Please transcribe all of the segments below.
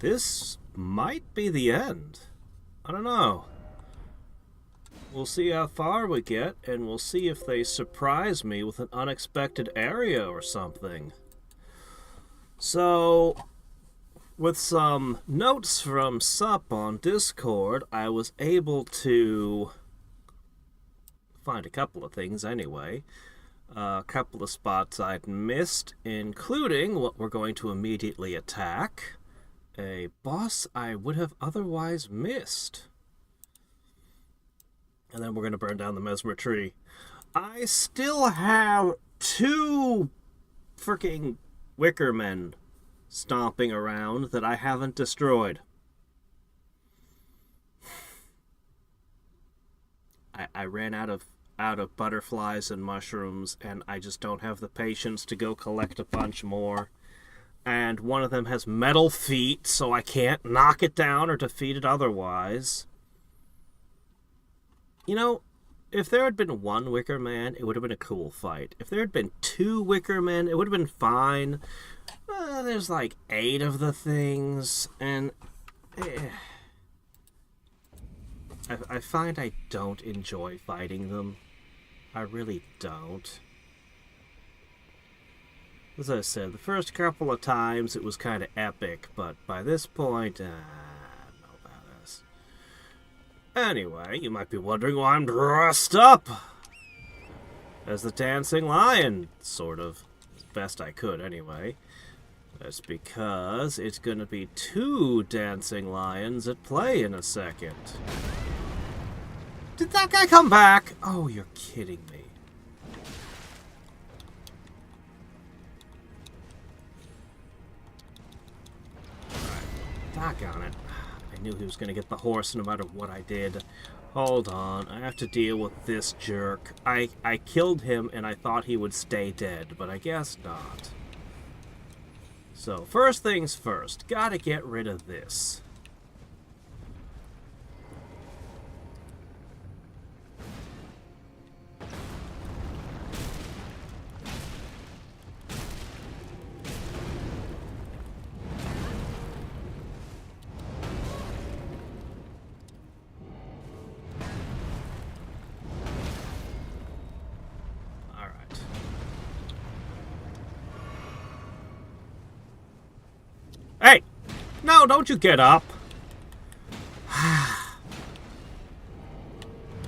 This might be the end. I don't know. We'll see how far we get, and we'll see if they surprise me with an unexpected area or something. So, with some notes from Sup on Discord, I was able to find a couple of things anyway. A couple of spots I'd missed, including what we're going to immediately attack. A boss I would have otherwise missed. And then we're going to burn down the Mesmer tree. I still have 2 freaking wicker men stomping around that I haven't destroyed. I ran out of butterflies and mushrooms, and I just don't have the patience to go collect a bunch more. And one of them has metal feet, so I can't knock it down or defeat it otherwise. You know, if there had been 1 Wicker Man, it would have been a cool fight. If there had been 2 Wicker Men, it would have been fine. There's like 8 of the things, and I find I don't enjoy fighting them. I really don't. As I said, the first couple of times it was kind of epic, but by this point, anyway, you might be wondering why I'm dressed up as the dancing lion, sort of. As best I could, anyway. That's because it's gonna be 2 dancing lions at play in a second. Did that guy come back? Oh, you're kidding me. Alright, doggone it. I knew he was going to get the horse no matter what I did. Hold on, I have to deal with this jerk. I killed him and I thought he would stay dead, but I guess not. So, first things first, gotta get rid of this. Hey! No, don't you get up!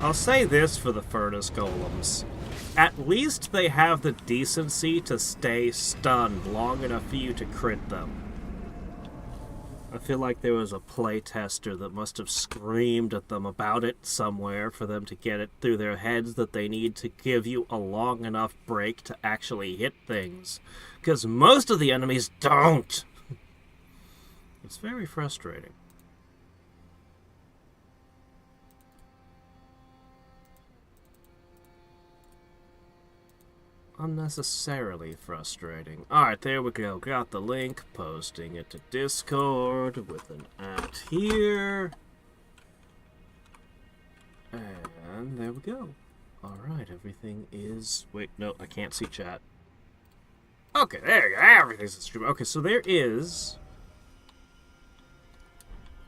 I'll say this for the furnace golems. At least they have the decency to stay stunned long enough for you to crit them. I feel like there was a playtester that must have screamed at them about it somewhere for them to get it through their heads that they need to give you a long enough break to actually hit things. Because most of the enemies don't! It's very frustrating. Unnecessarily frustrating. Alright, there we go. Got the link. Posting it to Discord with an @ here. And there we go. Alright, everything is... Wait, no, I can't see chat. Okay, there you go. Everything's in stream. Okay, so there is...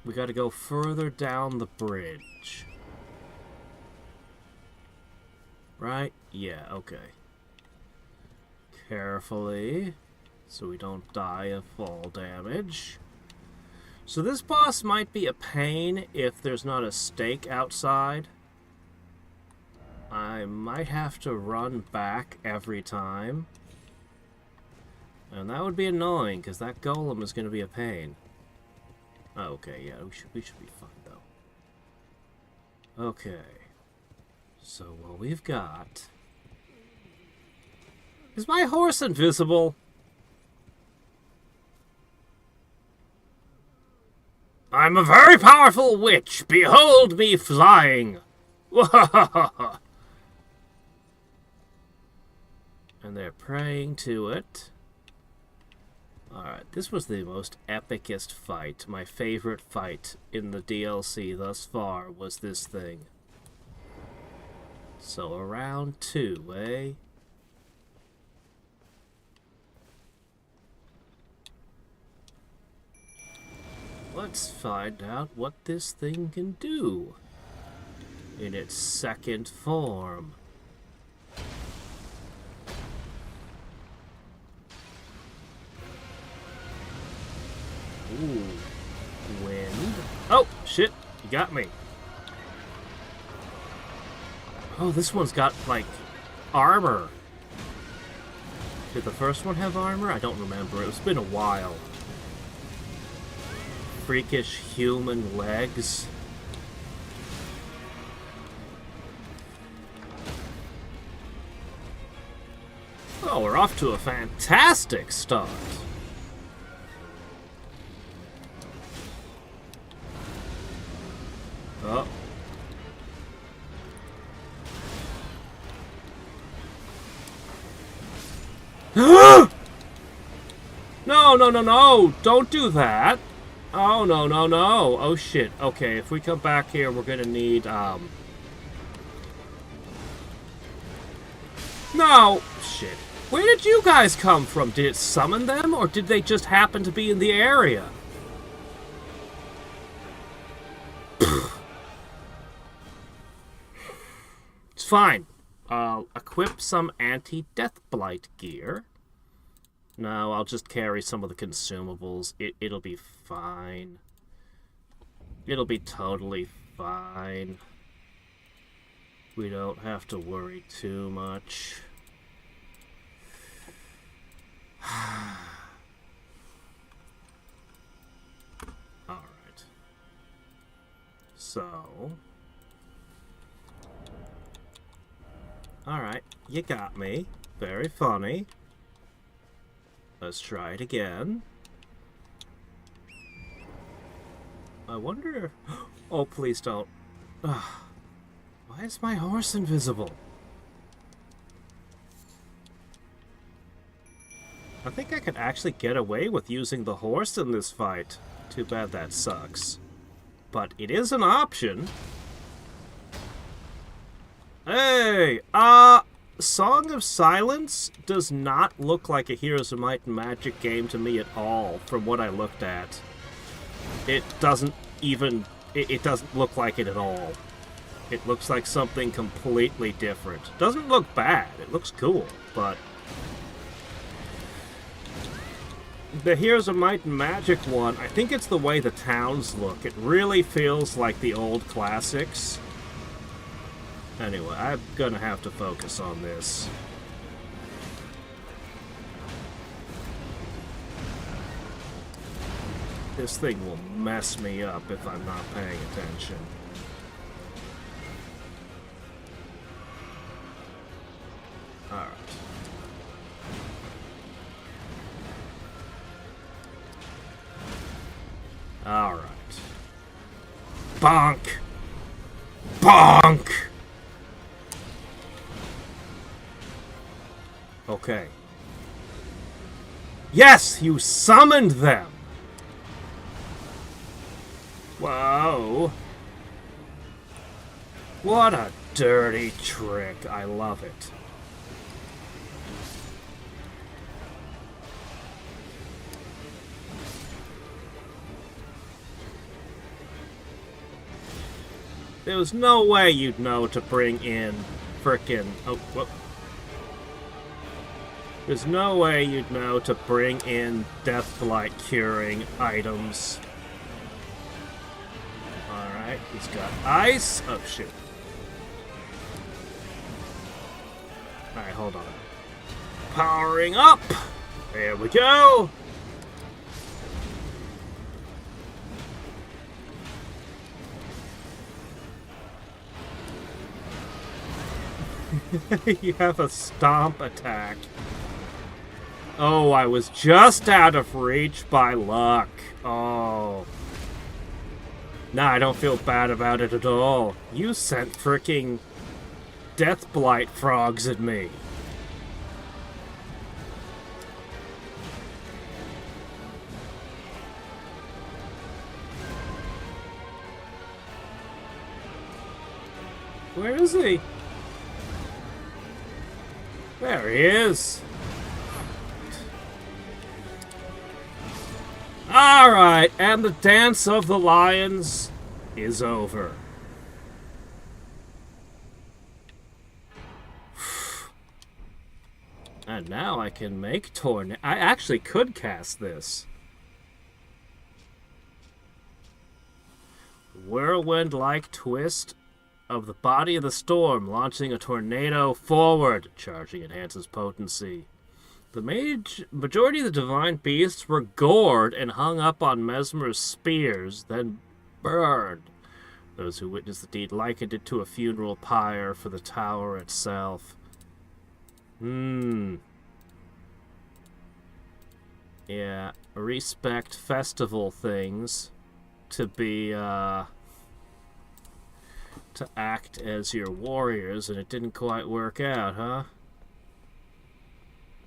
We gotta go further down the bridge. Right? Yeah, okay. Carefully, so we don't die of fall damage. So this boss might be a pain if there's not a stake outside. I might have to run back every time. And that would be annoying, because that golem is going to be a pain. Oh, okay, yeah, we should be fine, though. Okay. So what we've got... Is my horse invisible? I'm a very powerful witch! Behold me flying! And they're praying to it. Alright, this was the most epicest fight. My favorite fight in the DLC thus far was this thing. So around 2, eh? Let's find out what this thing can do in its second form. Ooh. Wind. Oh, shit. You got me. Oh, this one's got, like, armor. Did the first one have armor? I don't remember. It's been a while. Freakish human legs. Oh, we're off to a fantastic start. Oh. No, no, no, no! Don't do that! Oh, no, no, no! Oh, shit. Okay, if we come back here, we're gonna need, No! Shit. Where did you guys come from? Did it summon them, or did they just happen to be in the area? It's fine. I'll equip some anti-death blight gear. No, I'll just carry some of the consumables. It'll be fine. It'll be totally fine. We don't have to worry too much. Alright. So... Alright, you got me. Very funny. Let's try it again. I wonder... Oh, please don't. Ugh. Why is my horse invisible? I think I could actually get away with using the horse in this fight. Too bad that sucks. But it is an option. Hey! Song of Silence does not look like a Heroes of Might and Magic game to me at all, from what I looked at. It doesn't even... It doesn't look like it at all. It looks like something completely different. Doesn't look bad. It looks cool, but... The Heroes of Might and Magic one, I think it's the way the towns look. It really feels like the old classics. Anyway, I'm gonna have to focus on this. This thing will mess me up if I'm not paying attention. Alright. Alright. Bonk! Bonk! Okay. Yes! You summoned them! Whoa. What a dirty trick. I love it. There was no way you'd know to bring in frickin'... Oh, whoop. There's no way you'd know to bring in Deathblight curing items. Alright, he's got ice. Oh, shit. Alright, hold on. Powering up! There we go! You have a stomp attack. Oh, I was just out of reach by luck. Oh. Nah, I don't feel bad about it at all. You sent fricking Deathblight frogs at me. Where is he? There he is. Alright, and the dance of the lions is over. And now I can make tornado. I actually could cast this. Whirlwind-like twist of the body of the storm, launching a tornado forward. Charging enhances potency. The majority of the divine beasts were gored and hung up on Mesmer's spears, then burned. Those who witnessed the deed likened it to a funeral pyre for the tower itself. Yeah, respect festival things to be, to act as your warriors, and it didn't quite work out, huh?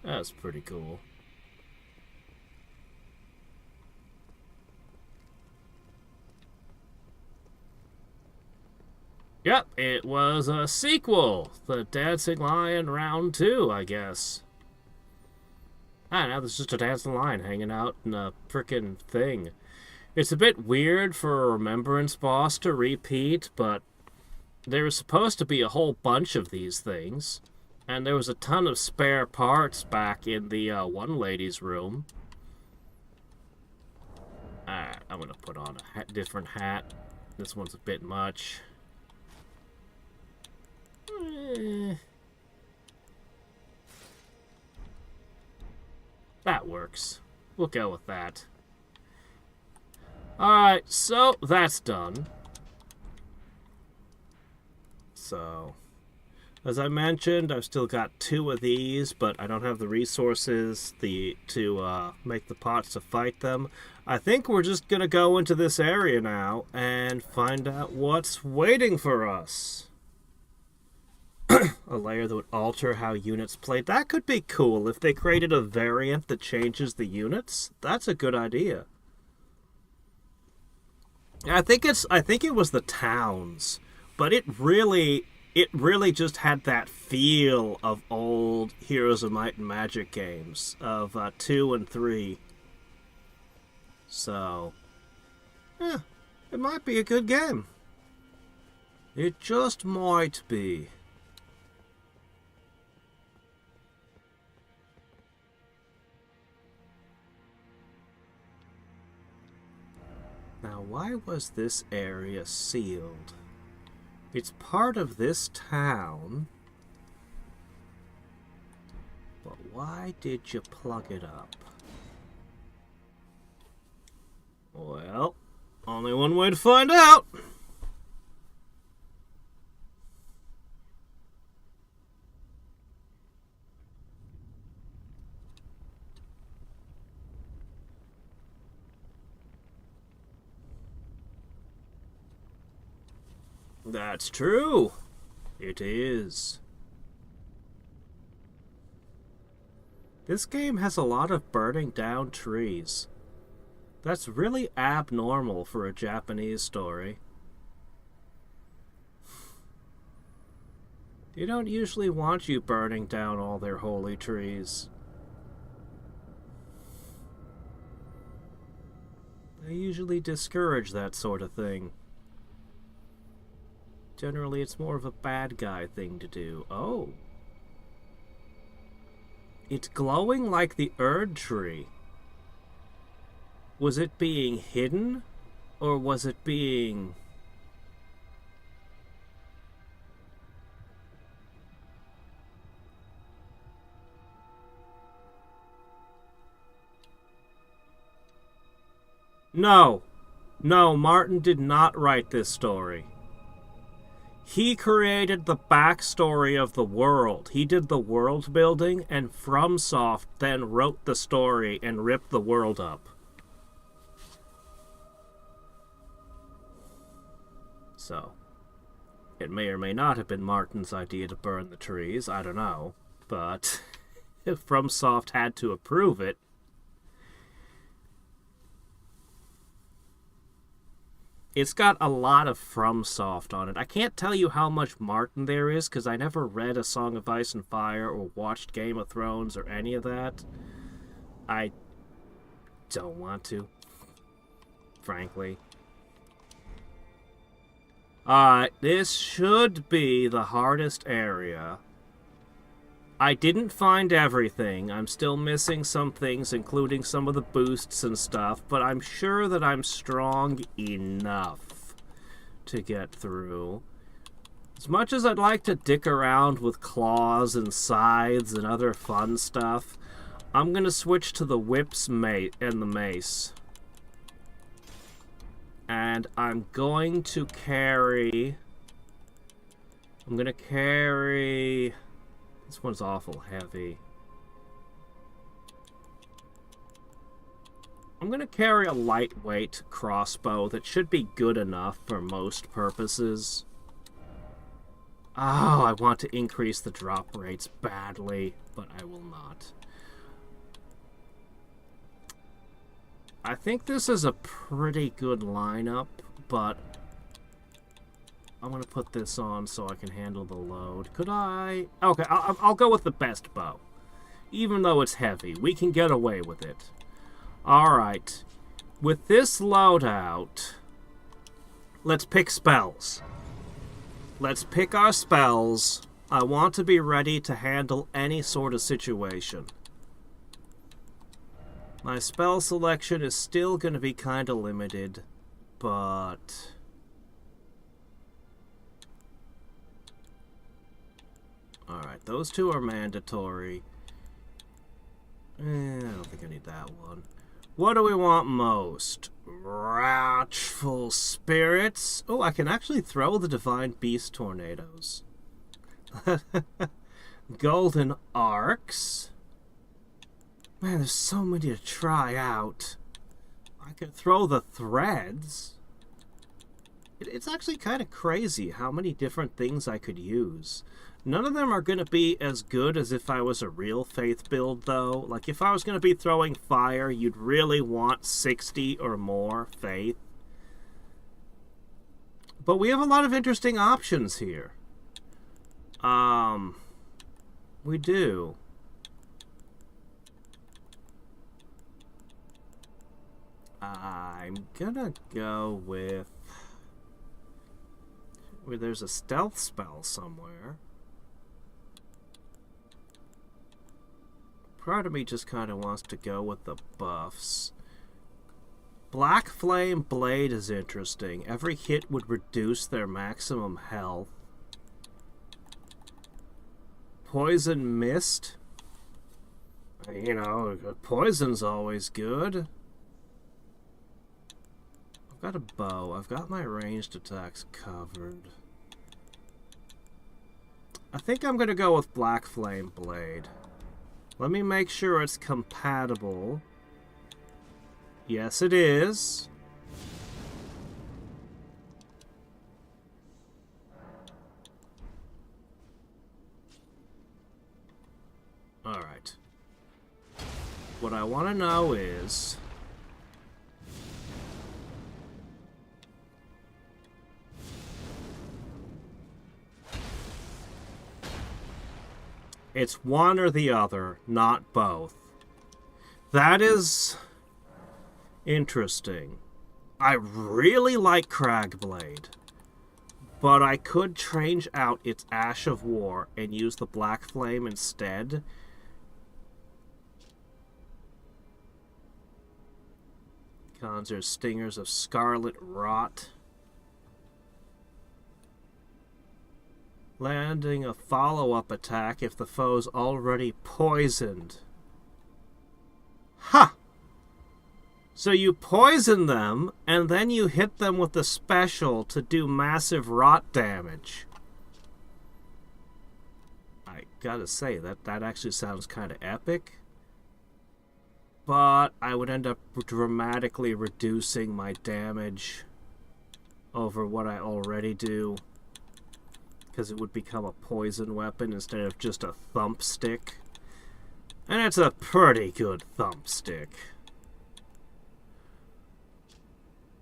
That's pretty cool. Yep, it was a sequel. The Dancing Lion Round 2, I guess. Now there's just a dancing lion hanging out in a frickin' thing. It's a bit weird for a remembrance boss to repeat, but there was supposed to be a whole bunch of these things. And there was a ton of spare parts back in the one lady's room. Alright, I'm gonna put on a different hat. This one's a bit much. That works. We'll go with that. Alright, so that's done. So, as I mentioned, I've still got 2 of these, but I don't have the resources to make the pots to fight them. I think we're just going to go into this area now and find out what's waiting for us. A layer that would alter how units played. That could be cool if they created a variant that changes the units. That's a good idea. I think it was the towns, but it really just had that feel of old Heroes of Might and Magic games of 2 and 3. So, yeah, it might be a good game. It just might be. Now, why was this area sealed? It's part of this town. But why did you plug it up? Well, only one way to find out. That's true. It is. This game has a lot of burning down trees. That's really abnormal for a Japanese story. They don't usually want you burning down all their holy trees. They usually discourage that sort of thing. Generally, it's more of a bad guy thing to do. Oh. It's glowing like the Erdtree. Was it being hidden? Or was it being... No. No, Martin did not write this story. He created the backstory of the world. He did the world building, and FromSoft then wrote the story and ripped the world up. So, it may or may not have been Martin's idea to burn the trees, I don't know. But if FromSoft had to approve it, it's got a lot of FromSoft on it. I can't tell you how much Martin there is, because I never read A Song of Ice and Fire or watched Game of Thrones or any of that. I don't want to. frankly. Alright, this should be the hardest area. I didn't find everything. I'm still missing some things, including some of the boosts and stuff, but I'm sure that I'm strong enough to get through. As much as I'd like to dick around with claws and scythes and other fun stuff, I'm gonna switch to the whips and the mace. And I'm going to carry... This one's awful heavy. I'm gonna carry a lightweight crossbow that should be good enough for most purposes. Oh, I want to increase the drop rates badly, but I will not. I think this is a pretty good lineup, but I'm going to put this on so I can handle the load. Could I? Okay, I'll go with the best bow. Even though it's heavy, we can get away with it. Alright, with this loadout, let's pick spells. Let's pick our spells. I want to be ready to handle any sort of situation. My spell selection is still going to be kind of limited, but... Alright, those two are mandatory. I don't think I need that one. What do we want most? Wrathful Spirits. Oh, I can actually throw the Divine Beast Tornadoes. Golden Arcs. Man, there's so many to try out. I could throw the Threads. It's actually kind of crazy how many different things I could use. None of them are going to be as good as if I was a real Faith build, though. Like, if I was going to be throwing fire, you'd really want 60 or more Faith. But we have a lot of interesting options here. We do. I'm gonna go with... Where there's a stealth spell somewhere. Part of me just kind of wants to go with the buffs. Black Flame Blade is interesting. Every hit would reduce their maximum health. Poison Mist. You know, poison's always good. I've got a bow. I've got my ranged attacks covered. I think I'm going to go with Black Flame Blade. Let me make sure it's compatible. Yes, it is. Alright. What I want to know is... It's one or the other, not both. That is interesting. I really like Cragblade, but I could change out its Ash of War and use the Black Flame instead. Consort Stingers of Scarlet Rot. Landing a follow-up attack if the foe's already poisoned. Ha! So you poison them, and then you hit them with the special to do massive rot damage. I gotta say, that actually sounds kind of epic. But I would end up dramatically reducing my damage over what I already do. Because it would become a poison weapon instead of just a thump stick. And it's a pretty good thump stick.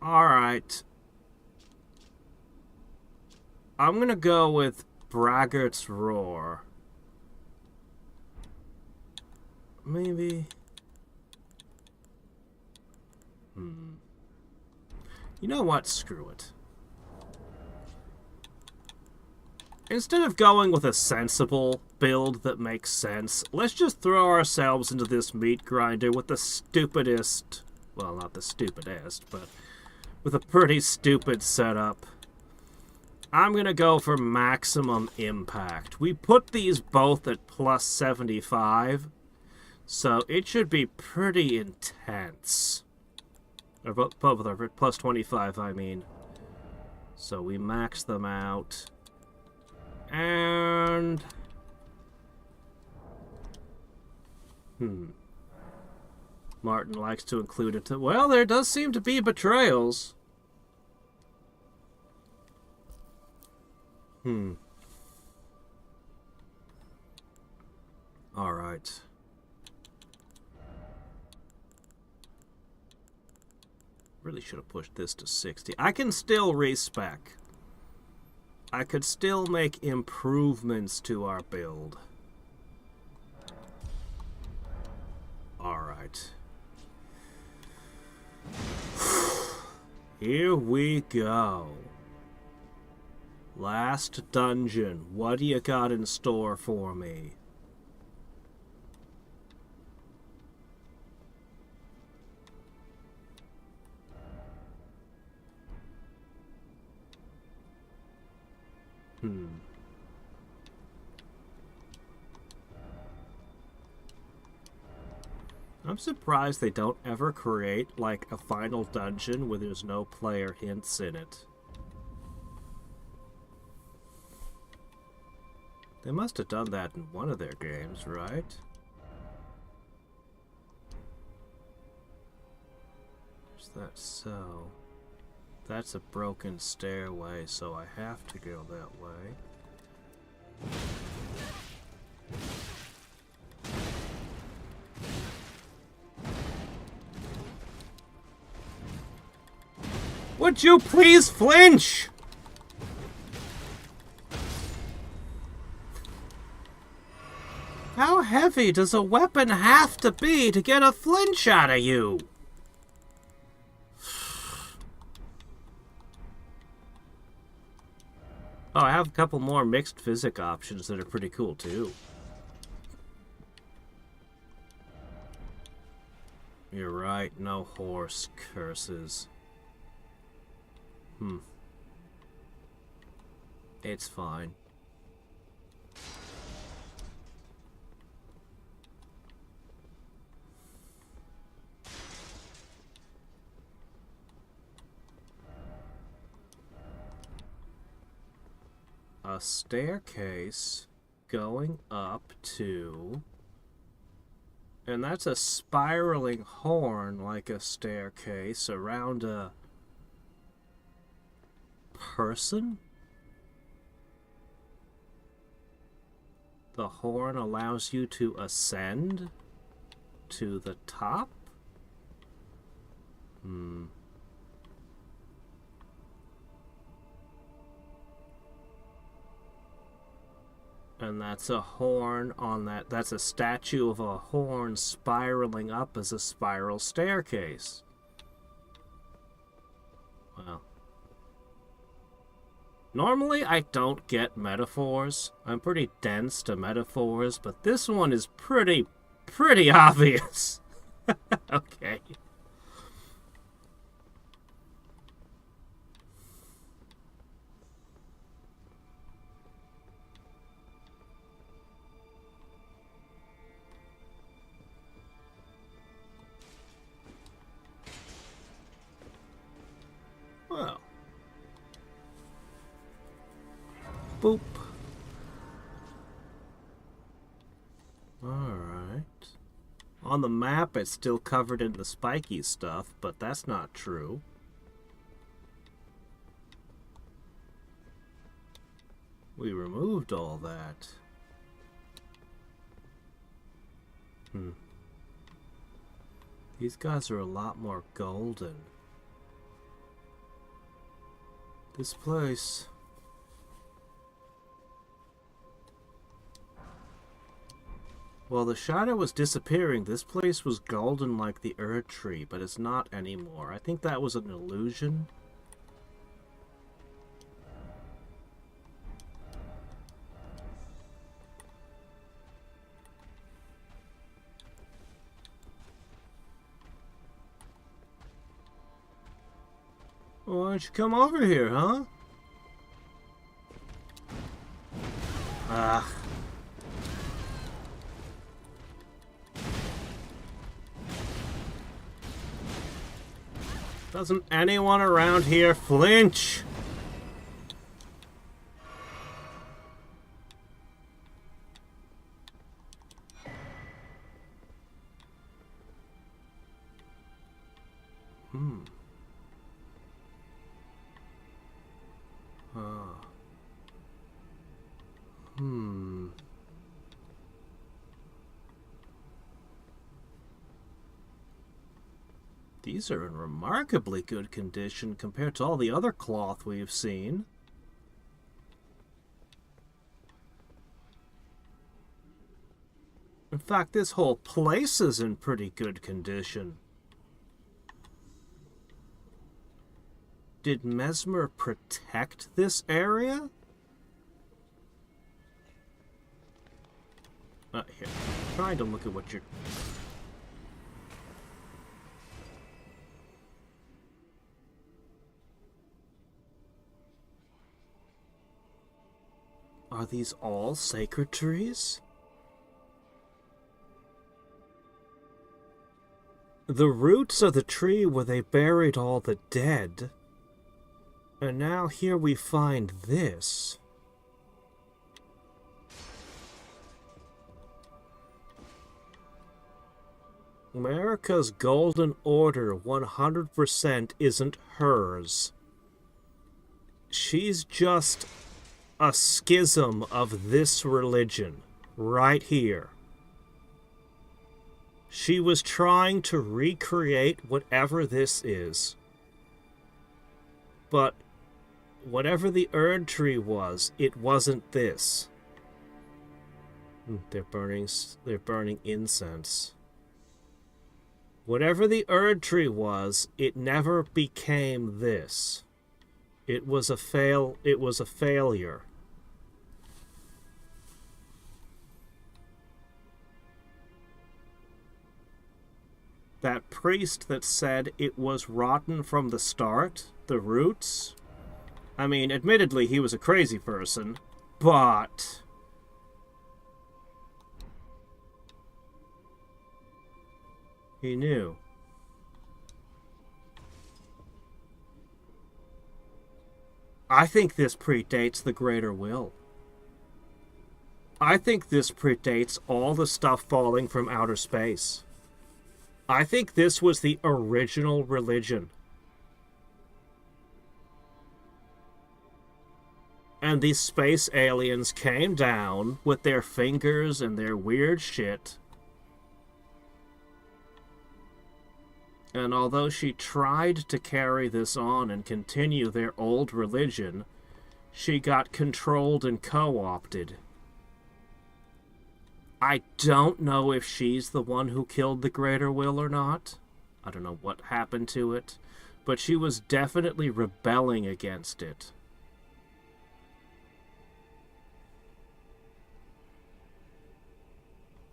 Alright. I'm gonna go with Braggart's Roar. Maybe... You know what? Screw it. Instead of going with a sensible build that makes sense, let's just throw ourselves into this meat grinder with the stupidest... Well, not the stupidest, but with a pretty stupid setup. I'm gonna go for maximum impact. We put these both at plus 75, so it should be pretty intense. Or both are plus 25, I mean. So we max them out. And... Martin likes to include it. Well, there does seem to be betrayals. Alright. Really should have pushed this to 60. I can still respec. I could still make improvements to our build. Alright. Here we go. Last dungeon. What do you got in store for me? I'm surprised they don't ever create, like, a final dungeon where there's no player hints in it. They must have done that in one of their games, right? Is that so? That's a broken stairway, so I have to go that way. Would you please flinch? How heavy does a weapon have to be to get a flinch out of you? Oh, I have a couple more mixed physic options that are pretty cool, too. You're right, no horse curses. It's fine. A staircase going up to... And that's a spiraling horn like a staircase around a... person? The horn allows you to ascend to the top? And that's a horn on that. That's a statue of a horn spiraling up as a spiral staircase. Well. Normally, I don't get metaphors. I'm pretty dense to metaphors, but this one is pretty obvious. Okay. Well. Boop. Alright. On the map, it's still covered in the spiky stuff, but that's not true. We removed all that. These guys are a lot more golden. This place... While the shadow was disappearing, this place was golden like the Erdtree, but it's not anymore. I think that was an illusion. Why don't you come over here, huh? Ah. Doesn't anyone around here flinch? These are in remarkably good condition compared to all the other cloth we've seen. In fact, this whole place is in pretty good condition. Did Mesmer protect this area? Here. I'm trying to look at what you're... Are these all sacred trees? The roots of the tree where they buried all the dead. And now here we find this. America's Golden Order 100% isn't hers. She's just a schism of this religion, right here. She was trying to recreate whatever this is. But whatever the Erdtree was, it wasn't this. They're burning incense. Whatever the Erdtree was, it never became this. It was a failure. That priest that said it was rotten from the start, the roots. I mean, admittedly, he was a crazy person, but he knew. I think this predates the Greater Will. I think this predates all the stuff falling from outer space. I think this was the original religion. And these space aliens came down with their fingers and their weird shit. And although she tried to carry this on and continue their old religion, she got controlled and co-opted. I don't know if she's the one who killed the Greater Will or not. I don't know what happened to it, but she was definitely rebelling against it.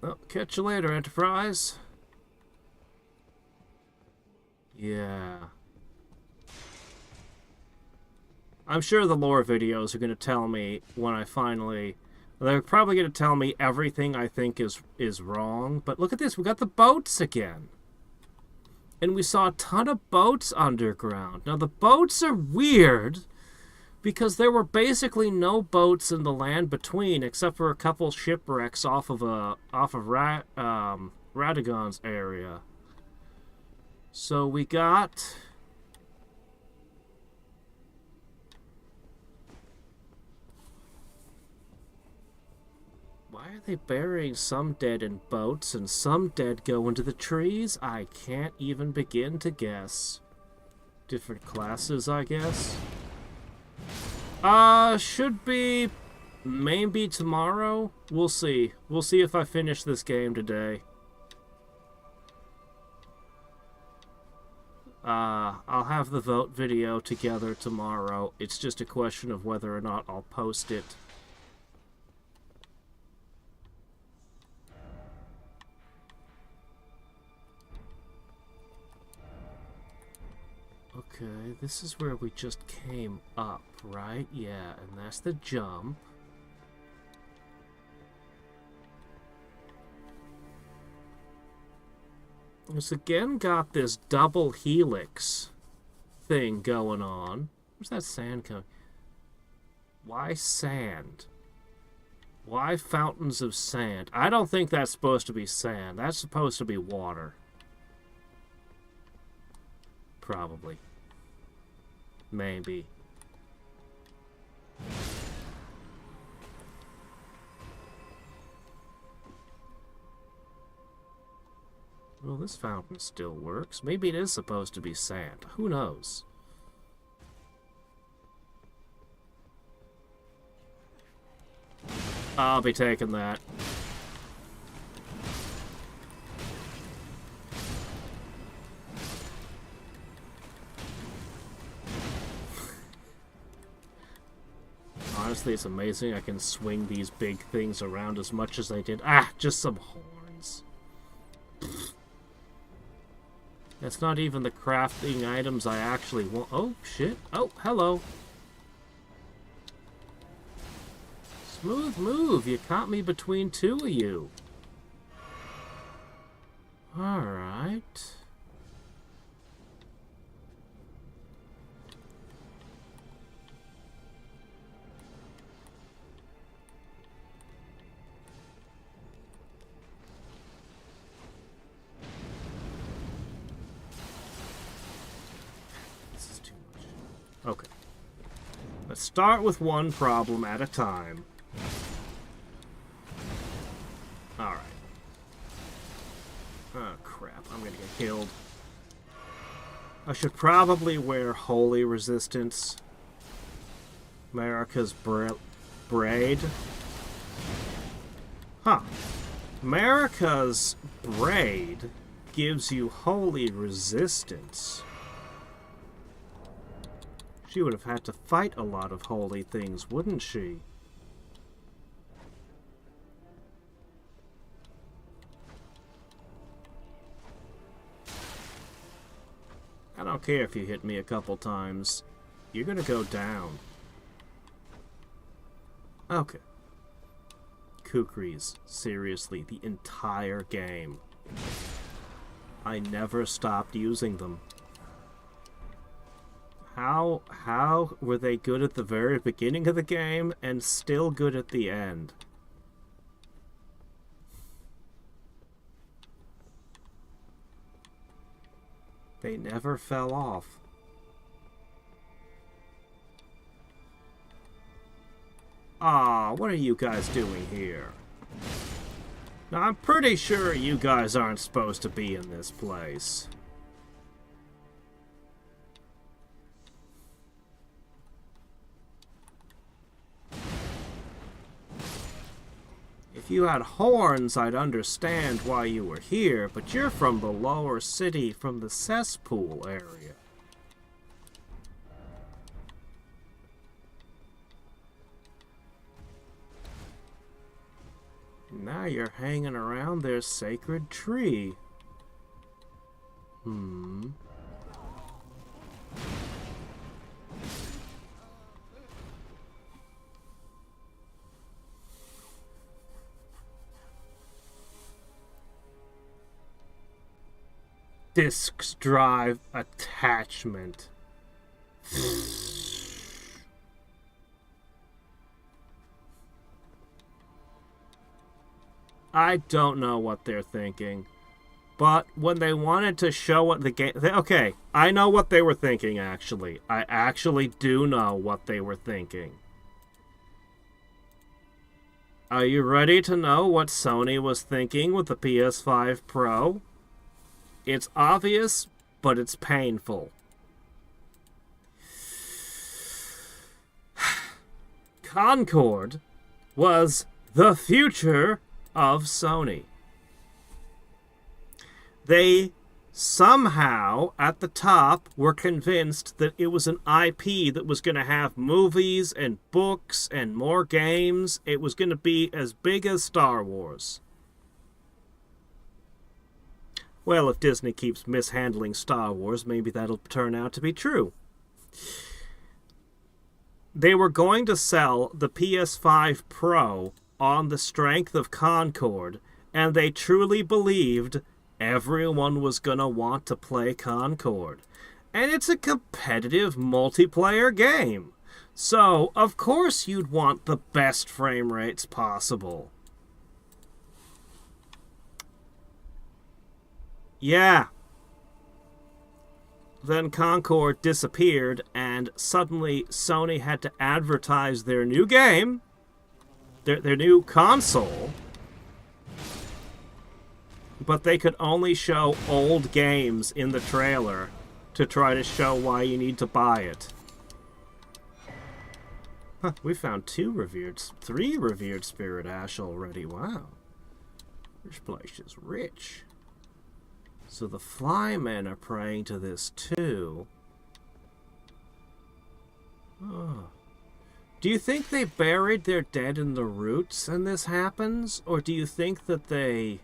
Well, catch you later, Enterprise. Yeah. I'm sure the lore videos are going to tell me when I finally... They're probably going to tell me everything I think is wrong. But look at this. We got the boats again. And we saw a ton of boats underground. Now, the boats are weird because there were basically no boats in the land between except for a couple shipwrecks off of Radagon's area. So we got... Why are they burying some dead in boats and some dead go into the trees? I can't even begin to guess. Different classes, I guess. Should be maybe tomorrow. We'll see. We'll see if I finish this game today. I'll have the vote video together tomorrow. It's just a question of whether or not I'll post it. Okay, this is where we just came up, right? Yeah, and that's the jump. It's again got this double helix thing going on. Where's that sand coming? Why sand? Why fountains of sand? I don't think that's supposed to be sand. That's supposed to be water. Probably. Maybe. Well, this fountain still works. Maybe it is supposed to be sand. Who knows? I'll be taking that. Honestly, it's amazing I can swing these big things around as much as I did. Ah, just some horns. That's not even the crafting items I actually want. Oh, shit. Oh, hello. Smooth move. You caught me between two of you. Alright. This is too much. Okay. Let's start with one problem at a time. Alright. Oh, crap. I'm gonna get killed. I should probably wear Holy Resistance. America's Braid. Huh. America's Braid gives you Holy Resistance. She would have had to fight a lot of holy things, wouldn't she? I don't care if you hit me a couple times. You're gonna go down. Okay. Kukris. Seriously, the entire game. I never stopped using them. How were they good at the very beginning of the game and still good at the end? They never fell off. Ah, what are you guys doing here? Now, I'm pretty sure you guys aren't supposed to be in this place. If you had horns, I'd understand why you were here, but you're from the lower city, from the cesspool area. Now you're hanging around their sacred tree. Disk drive attachment. I don't know what they're thinking. But when they wanted to show what the game... Okay, I know what they were thinking, actually. I actually do know what they were thinking. Are you ready to know what Sony was thinking with the PS5 Pro? It's obvious, but it's painful. Concord was the future of Sony. They somehow, at the top, were convinced that it was an IP that was going to have movies and books and more games. It was going to be as big as Star Wars. Well, if Disney keeps mishandling Star Wars, maybe that'll turn out to be true. They were going to sell the PS5 Pro on the strength of Concord, and they truly believed everyone was going to want to play Concord. And it's a competitive multiplayer game. So, of course you'd want the best frame rates possible. Yeah. Then Concord disappeared, and suddenly Sony had to advertise their new game, their new console, but they could only show old games in the trailer to try to show why you need to buy it. Huh, we found 3 revered Spirit Ash already. Wow. This place is rich. So the flymen are praying to this too. Oh. Do you think they buried their dead in the roots and this happens? Or do you think that they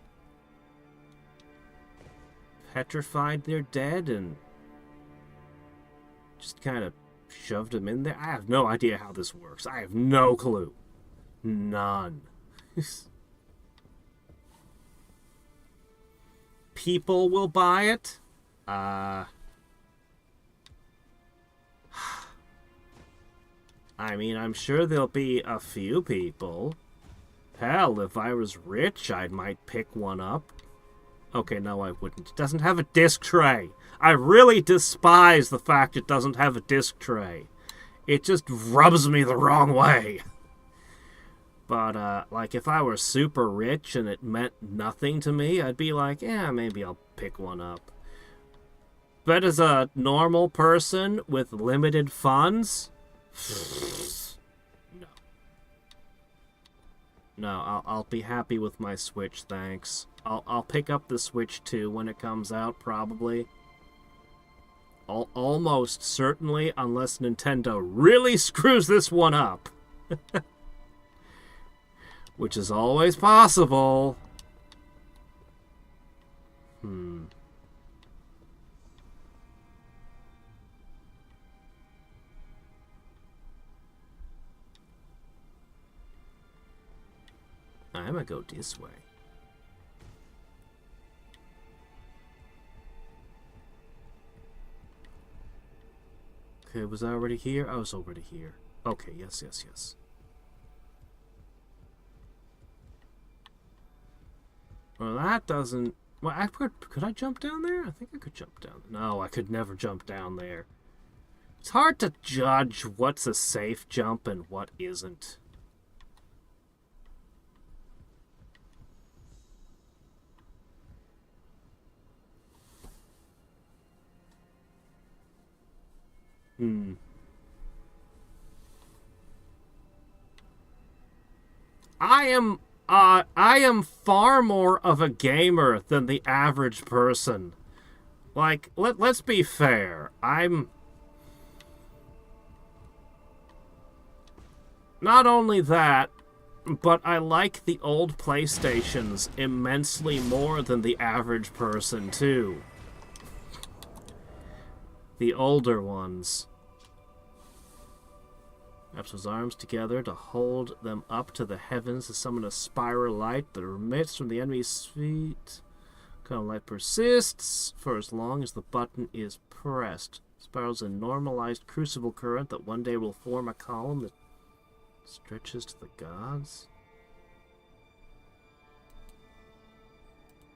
petrified their dead and just kind of shoved them in there? I have no idea how this works. I have no clue. None. People will buy it? I mean, I'm sure there'll be a few people. Hell, if I was rich, I might pick one up. Okay, no, I wouldn't. It doesn't have a disc tray. I really despise the fact it doesn't have a disc tray. It just rubs me the wrong way. But, like, if I were super rich and it meant nothing to me, I'd be like, yeah, maybe I'll pick one up. But as a normal person with limited funds, no. No, I'll be happy with my Switch, thanks. I'll pick up the Switch 2 when it comes out, probably. Almost certainly, unless Nintendo really screws this one up. Which is always possible. I'm gonna go this way. Okay, was I already here? I was already here. Okay, yes. Well, that doesn't... Well, could I jump down there? I think I could jump down. No, I could never jump down there. It's hard to judge what's a safe jump and what isn't. I am far more of a gamer than the average person. Like, let's be fair. I'm... Not only that, but I like the old PlayStations immensely more than the average person, too. The older ones. Wraps his arms together to hold them up to the heavens to summon a spiral light that emits from the enemy's feet. Column light persists for as long as the button is pressed. Spirals a normalized crucible current that one day will form a column that stretches to the gods.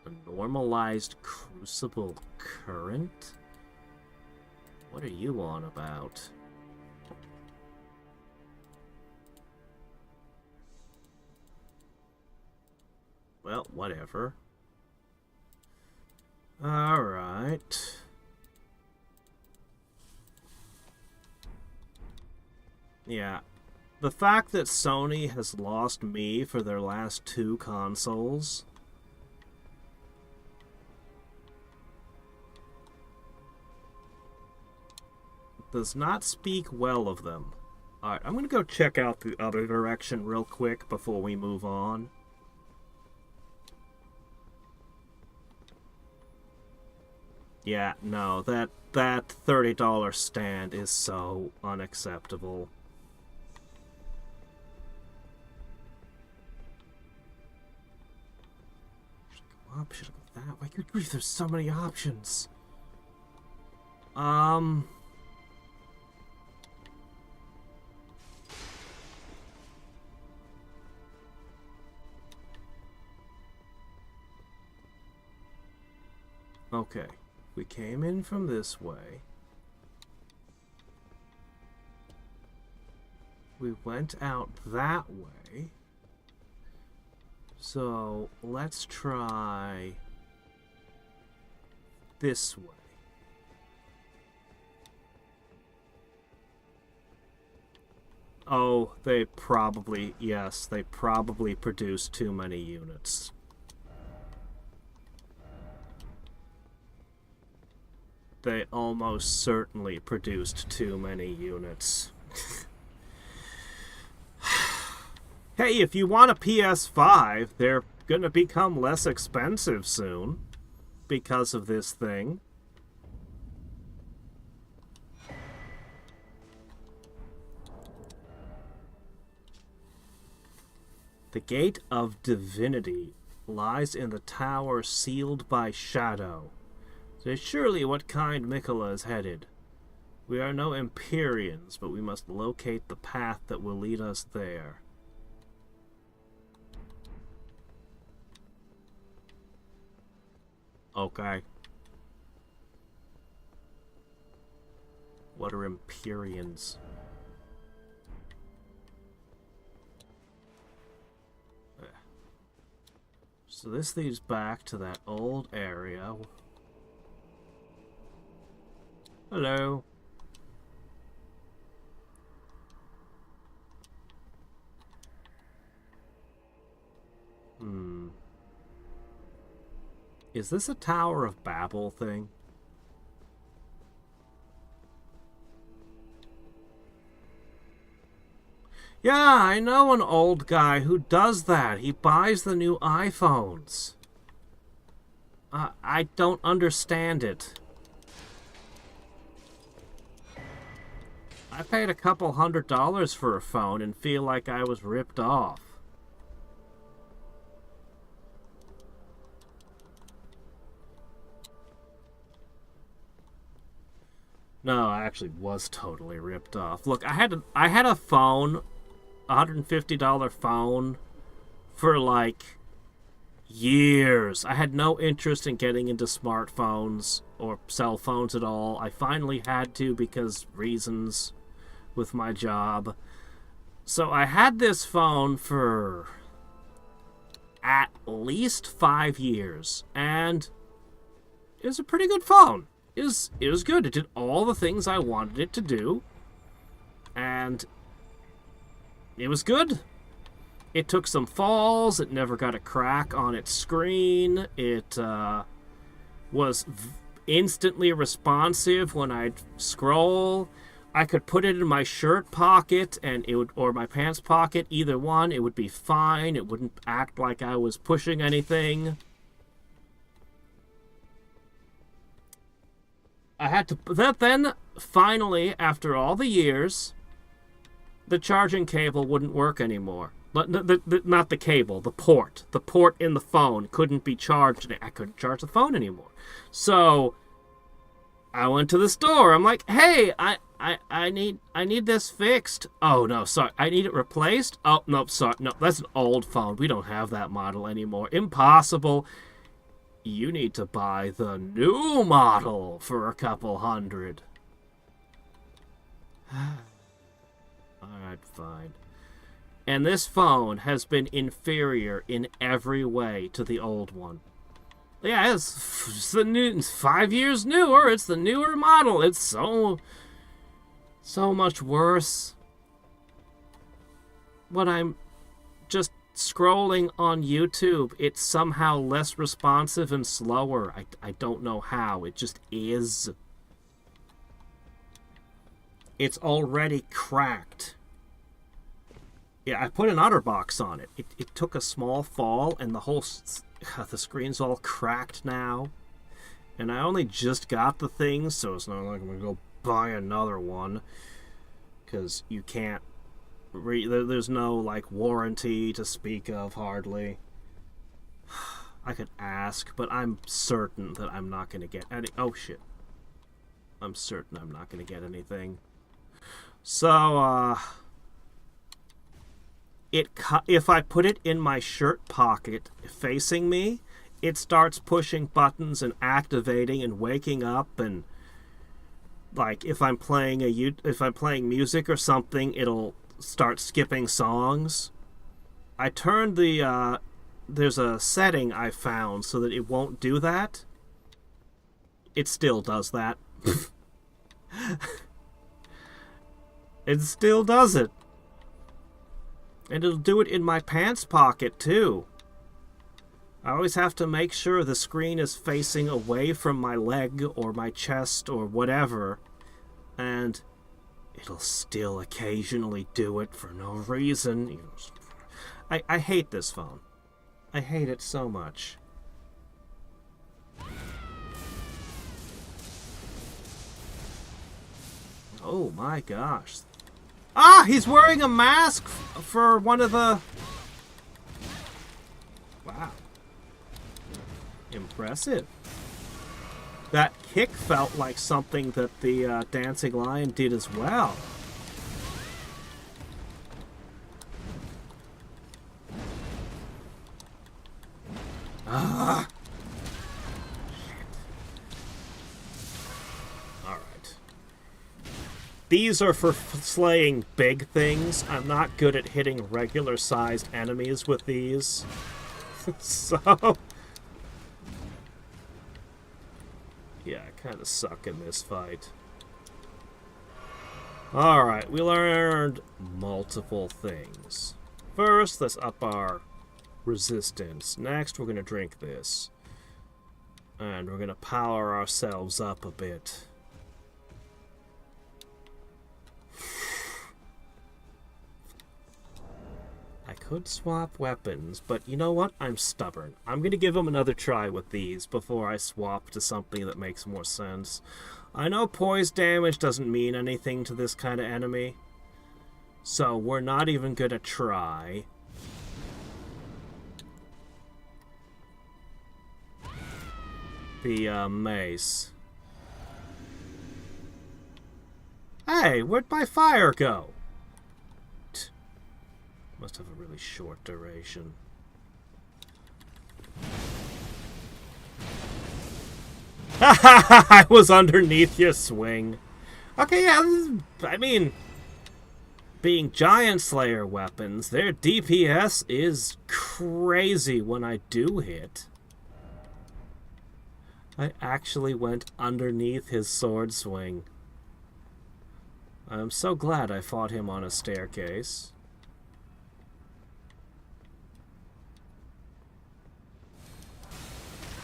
A normalized crucible current? What are you on about? Well, whatever. Alright. Yeah. The fact that Sony has lost me for their last 2 consoles does not speak well of them. Alright, I'm gonna go check out the other direction real quick before we move on. Yeah, no, that $30 stand is so unacceptable. Should I go up? Should I go that way? Good grief, there's so many options. Okay, we came in from this way. We went out that way. So let's try this way. Oh, they probably, yes, they probably produced too many units. They almost certainly produced too many units. Hey, if you want a PS5, they're gonna become less expensive soon because of this thing. The Gate of Divinity lies in the tower sealed by shadow. Say surely what kind Mikola is headed. We are no Empyreans, but we must locate the path that will lead us there. Okay. What are Empyreans? So this leads back to that old area. Hello. Is this a Tower of Babel thing? Yeah, I know an old guy who does that. He buys the new iPhones. I don't understand it. I paid a couple $100 for a phone and feel like I was ripped off. No, I actually was totally ripped off. Look, I had a phone, $150 phone, for like years. I had no interest in getting into smartphones or cell phones at all. I finally had to because reasons with my job. So I had this phone for at least 5 years, and it was a pretty good phone. It was good. It did all the things I wanted it to do, and it was good. It took some falls. It never got a crack on its screen. It was instantly responsive when I'd scroll. I could put it in my shirt pocket and it would, or my pants pocket, either one. It would be fine. It wouldn't act like I was pushing anything. I had to. Then finally, after all the years, the charging cable wouldn't work anymore. But not the cable, the port. The port in the phone couldn't be charged. I couldn't charge the phone anymore. So I went to the store. I'm like, hey, I need this fixed. Oh no, sorry, I need it replaced. Oh no, sorry, no, that's an old phone. We don't have that model anymore. Impossible. You need to buy the new model for a couple $100. Alright, fine. And this phone has been inferior in every way to the old one. Yeah, it's the new, 5 years newer. It's the newer model. It's so much worse. When I'm just scrolling on YouTube, it's somehow less responsive and slower. I don't know how. It just is. It's already cracked. Yeah, I put an OtterBox on it. It took a small fall and the whole... the screen's all cracked now. And I only just got the thing, so it's not like I'm going to go buy another one. Because you can't... there's no, like, warranty to speak of, hardly. I could ask, but I'm certain that I'm not going to get any... Oh, shit. I'm certain I'm not going to get anything. So, if I put it in my shirt pocket facing me, it starts pushing buttons and activating and waking up, and like if I'm playing music or something, it'll start skipping songs. I turned the there's a setting I found so that it won't do that. It still does that. It still does it. And it'll do it in my pants pocket, too. I always have to make sure the screen is facing away from my leg or my chest or whatever. And it'll still occasionally do it for no reason. I hate this phone. I hate it so much. Oh my gosh. Ah, he's wearing a mask for one of the... Wow. Impressive. That kick felt like something that the Dancing Lion did as well. Ah. These are for slaying big things. I'm not good at hitting regular-sized enemies with these. So... yeah, I kind of suck in this fight. Alright, we learned multiple things. First, let's up our resistance. Next, we're going to drink this. And we're going to power ourselves up a bit. I could swap weapons, but you know what? I'm stubborn. I'm going to give them another try with these before I swap to something that makes more sense. I know poise damage doesn't mean anything to this kind of enemy, so we're not even going to try. The mace. Hey, where'd my fire go? Must have a really short duration. I was underneath your swing. Okay, yeah, I mean, being Giant Slayer weapons, their DPS is crazy when I do hit. I actually went underneath his sword swing. I'm so glad I fought him on a staircase.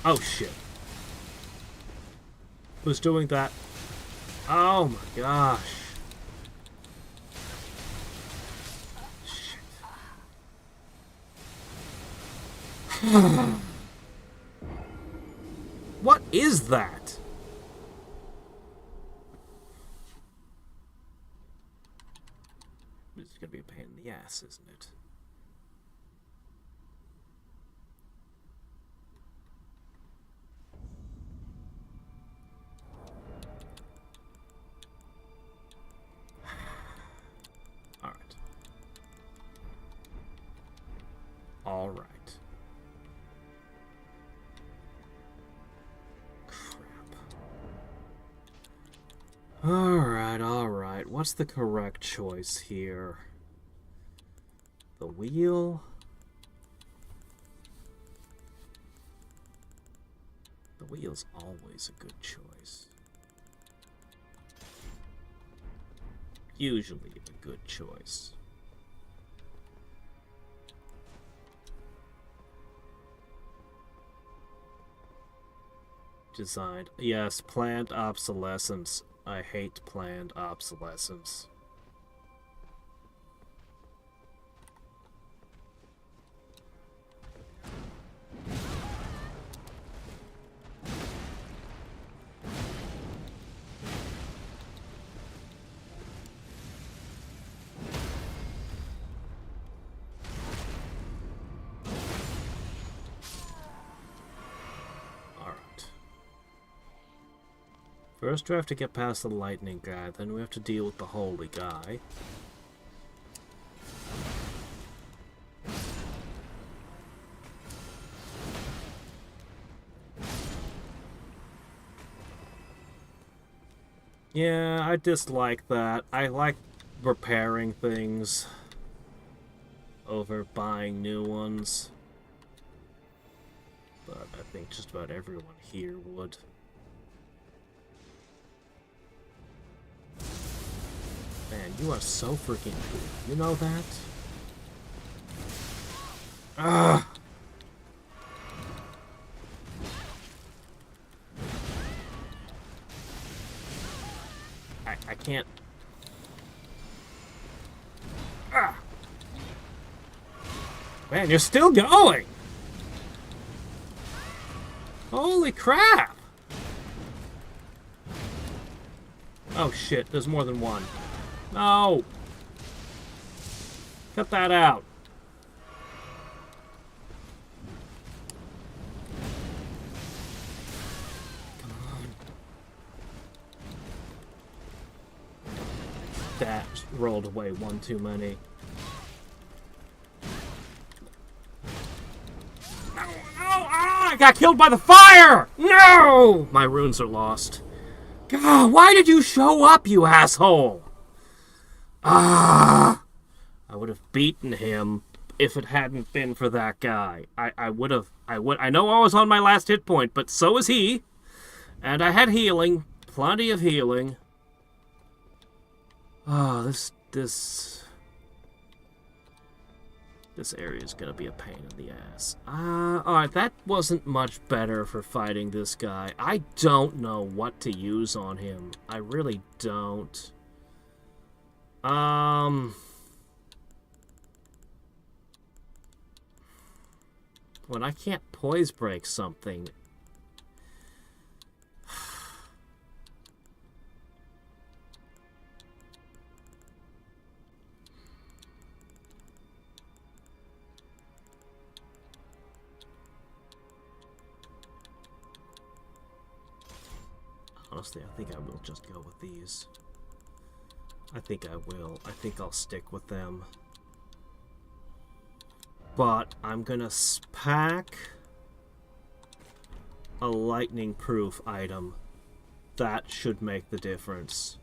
Oh, shit. Who's doing that? Oh, my gosh. Shit. What is that? It's gonna be a pain in the ass, isn't it? All right. Crap. All right. What's the correct choice here? The wheel? The wheel's always a good choice. Usually a good choice. Designed. Yes, planned obsolescence. I hate planned obsolescence. First we have to get past the lightning guy, then we have to deal with the holy guy. Yeah, I dislike that. I like repairing things over buying new ones. But I think just about everyone here would. Man, you are so freaking cool. You know that? Ugh! I can't... Ah! Man, you're still going! Holy crap! Oh shit, there's more than one. No! Cut that out. Come on. That rolled away one too many. No! I got killed by the fire! No! My runes are lost. God, why did you show up, you asshole? I would have beaten him if it hadn't been for that guy. I know I was on my last hit point, but so was he. And I had healing. Plenty of healing. Oh, this area is gonna be a pain in the ass. Alright, that wasn't much better for fighting this guy. I don't know what to use on him. I really don't. When I can't poise break something... Honestly, I think I will just go with these. I think I will. I think I'll stick with them. But I'm gonna pack a lightning-proof item. That should make the difference.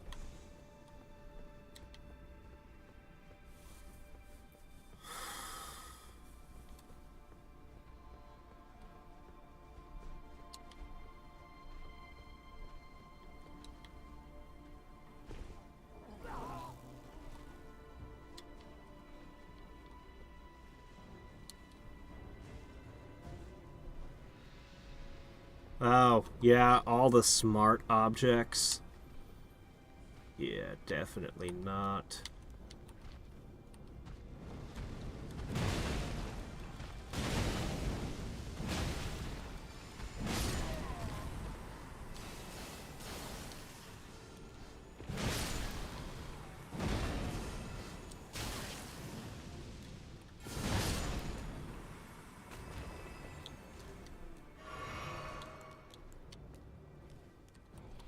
Oh, yeah, all the smart objects. Yeah, definitely not.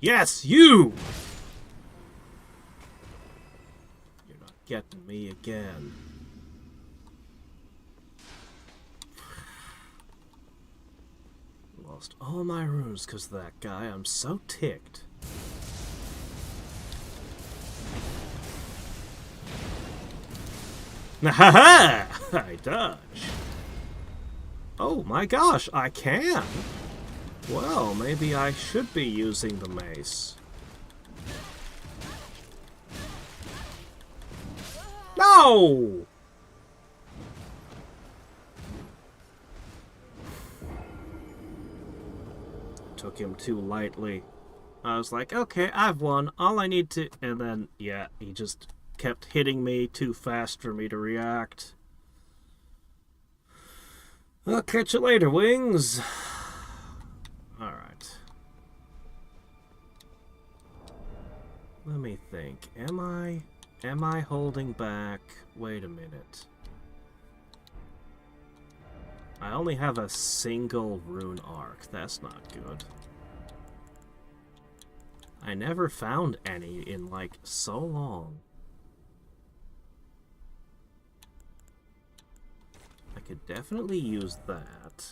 Yes, you! You're not getting me again. Lost all my runes because of that guy. I'm so ticked. Ha I dodge. Oh my gosh, I can! Well, maybe I should be using the mace. No! Took him too lightly. I was like, okay, I've won. All I need to... And then, yeah, he just kept hitting me too fast for me to react. I'll catch you later, Wings. Alright. Let me think. Am I holding back? Wait a minute. I only have a single rune arc. That's not good. I never found any in, like, so long. I could definitely use that.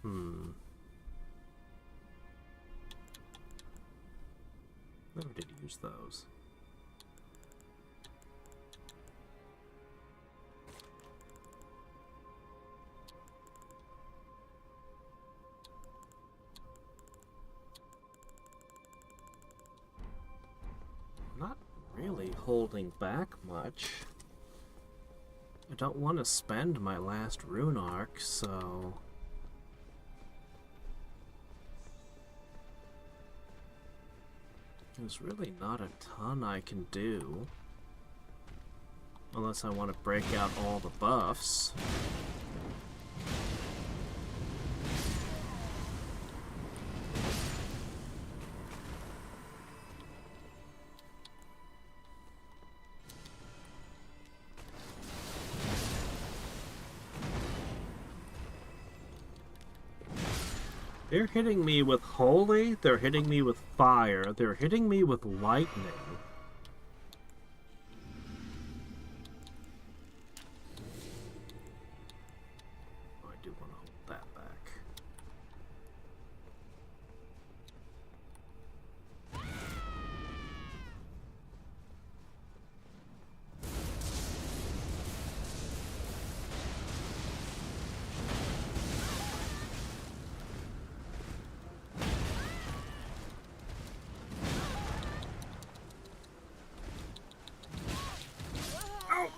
Never did use those. Not really holding back much. I don't want to spend my last rune arc, so... There's really not a ton I can do. Unless I want to break out all the buffs. They're hitting me with holy, they're hitting me with fire, they're hitting me with lightning. Oh, I do want to hold that back.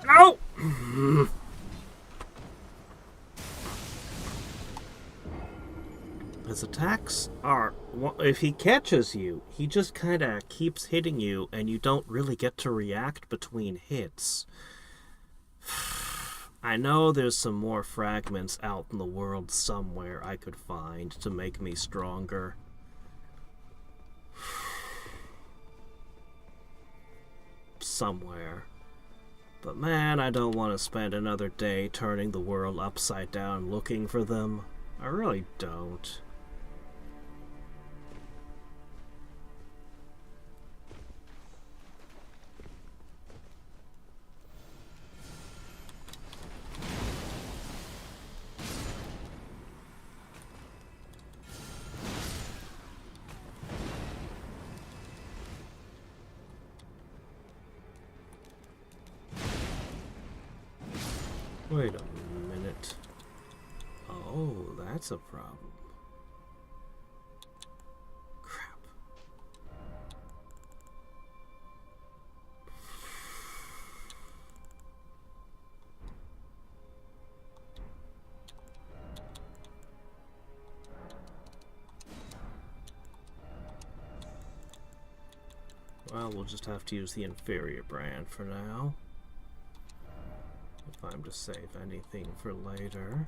No! His attacks are... If he catches you, he just kinda keeps hitting you, and you don't really get to react between hits. I know there's some more fragments out in the world somewhere I could find to make me stronger. Somewhere. But man, I don't want to spend another day turning the world upside down looking for them. I really don't. Wait a minute. Oh, that's a problem. Crap. Well, we'll just have to use the inferior brand for now. If I'm to save anything for later.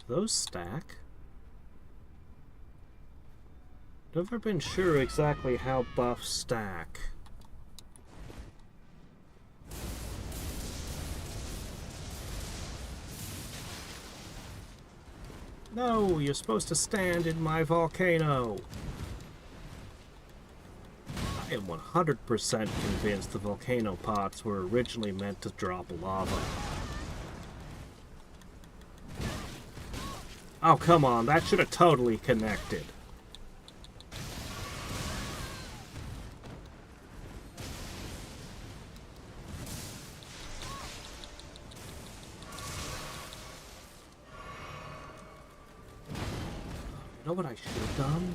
Do those stack? I've never been sure exactly how buffs stack. No, you're supposed to stand in my volcano. I am 100% convinced the volcano pots were originally meant to drop lava. Oh, come on, that should have totally connected. You know what I should have done?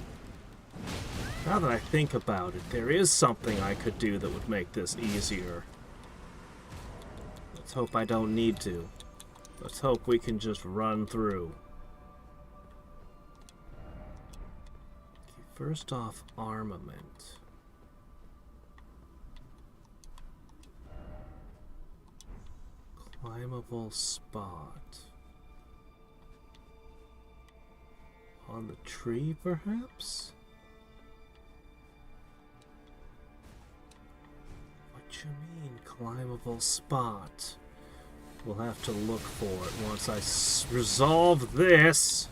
Now that I think about it, there is something I could do that would make this easier. Let's hope I don't need to. Let's hope we can just run through. Okay, first off, armament. Climbable spot. On the tree, perhaps? What you mean, climbable spot? We'll have to look for it once I resolve this.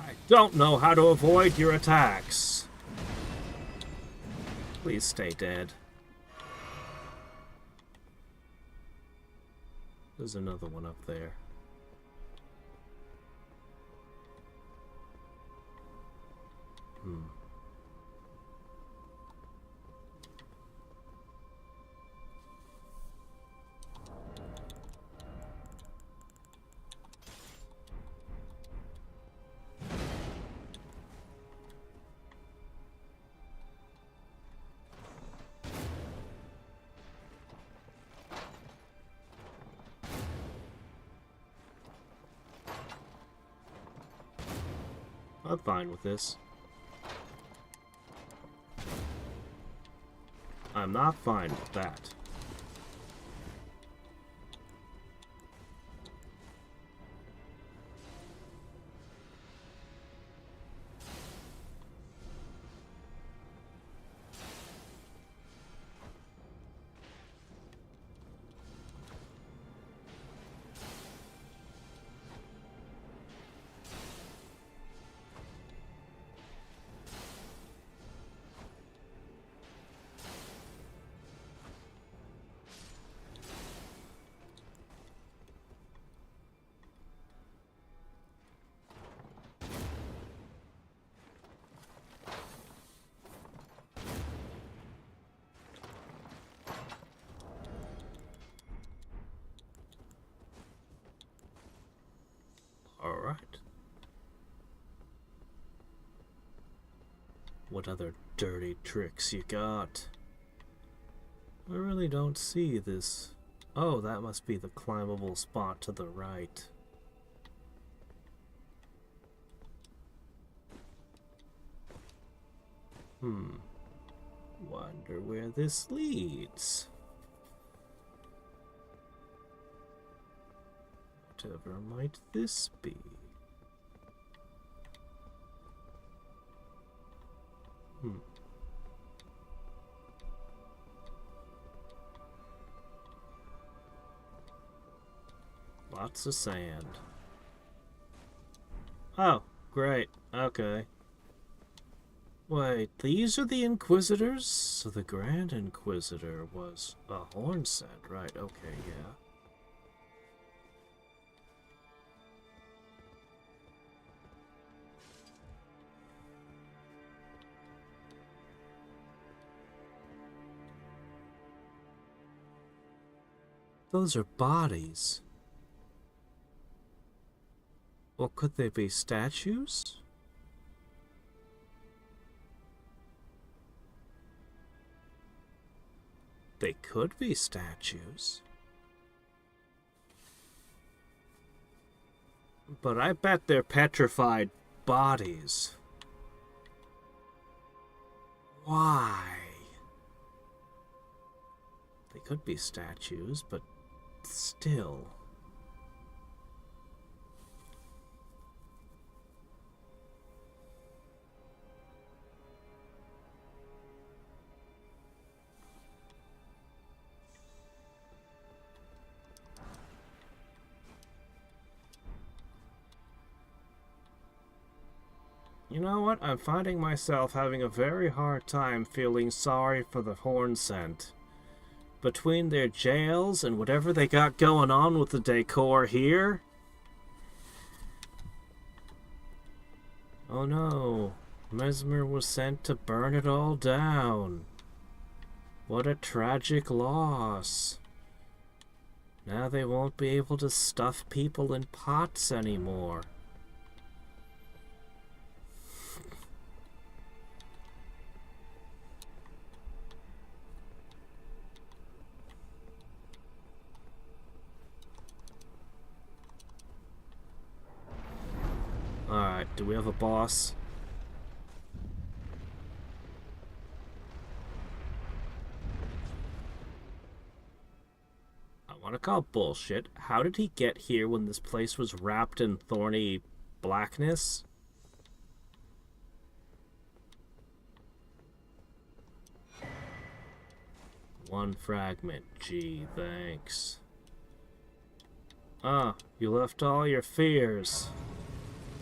I don't know how to avoid your attacks. Please stay dead. There's another one up there. I'm fine with this. I'm not fine with that. Alright. What other dirty tricks you got? I really don't see this. Oh, that must be the climbable spot to the right. Wonder where this leads. Whatever might this be? Lots of sand. Oh, great. Okay. Wait, these are the Inquisitors? So the Grand Inquisitor was a horn set, right? Okay, yeah. Those are bodies. Or could they be statues? They could be statues. But I bet they're petrified bodies. Why? They could be statues, but still. You know what? I'm finding myself having a very hard time feeling sorry for the horn scent. Between their jails and whatever they got going on with the decor here. Oh no, Mesmer was sent to burn it all down. What a tragic loss. Now they won't be able to stuff people in pots anymore. Do we have a boss? I want to call bullshit. How did he get here when this place was wrapped in thorny blackness? One fragment. Gee, thanks. Ah, you left all your fears.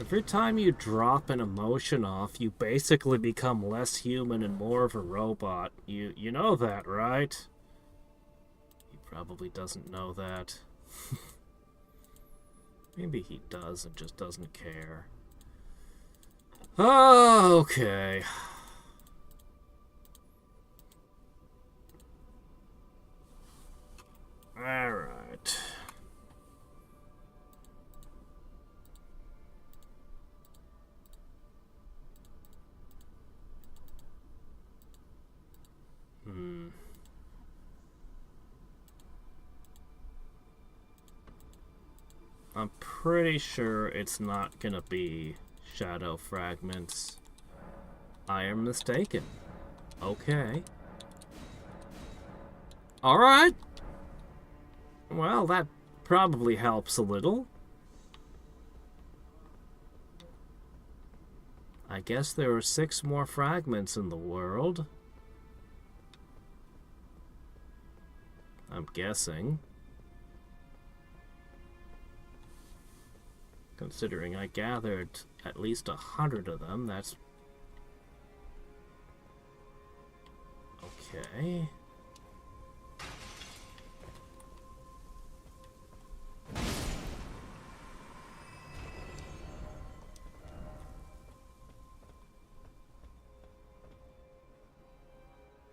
Every time you drop an emotion off, you basically become less human and more of a robot. You know that, right? He probably doesn't know that. Maybe he does and just doesn't care. Oh, okay. Alright. I'm pretty sure it's not gonna be shadow fragments. I am mistaken. Okay. Alright. Well, that probably helps a little. I guess there are 6 more fragments in the world. I'm guessing. Considering I gathered at least 100 of them, that's... okay.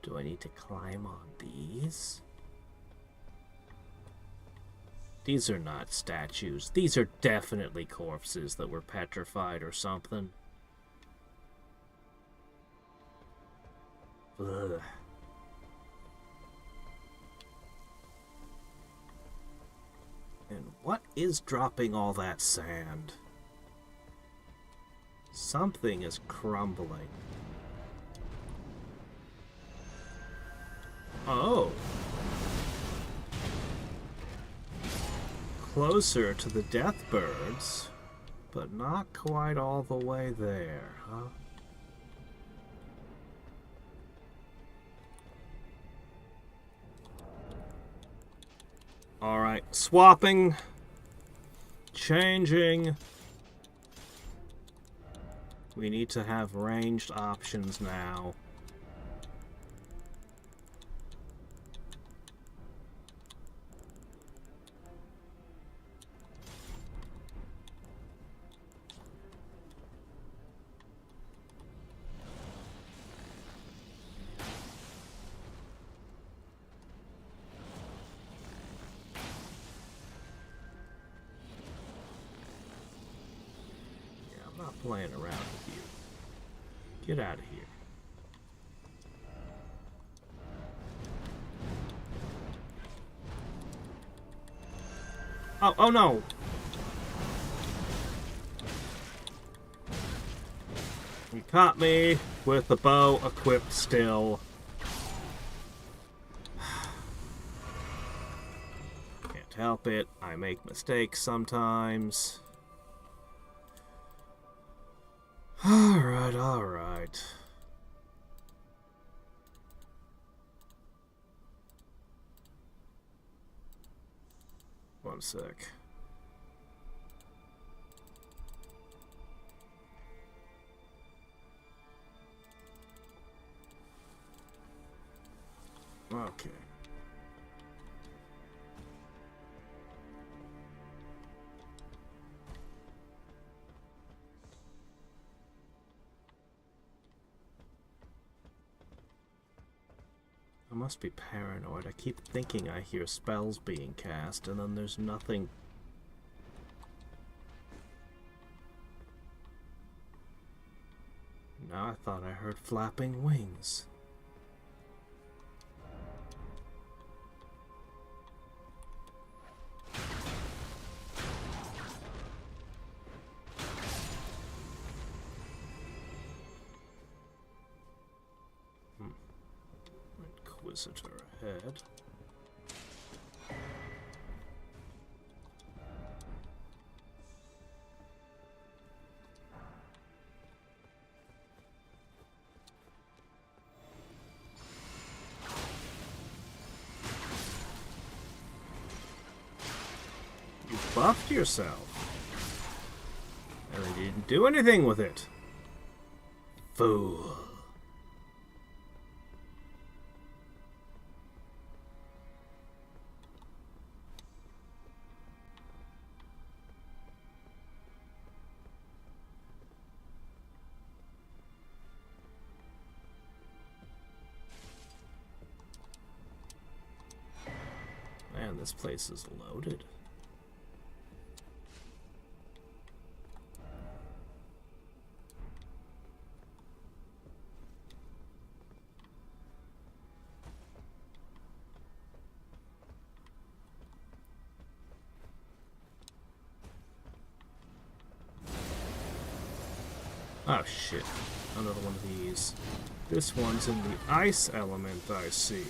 Do I need to climb on these? These are not statues. These are definitely corpses that were petrified or something. Ugh. And what is dropping all that sand? Something is crumbling. Oh. Closer to the death birds, but not quite all the way there, huh? Alright, swapping, changing. We need to have ranged options now. Playing around with you. Get out of here. Oh no! You caught me with the bow equipped still. Can't help it. I make mistakes sometimes. Alright, alright. One sec. Okay. I must be paranoid. I keep thinking I hear spells being cast, and then there's nothing. Now I thought I heard flapping wings. visitor ahead. You buffed yourself. And they didn't do anything with it. Fool. Man, this place is loaded. Oh shit, another one of these. This one's in the ice element, I see.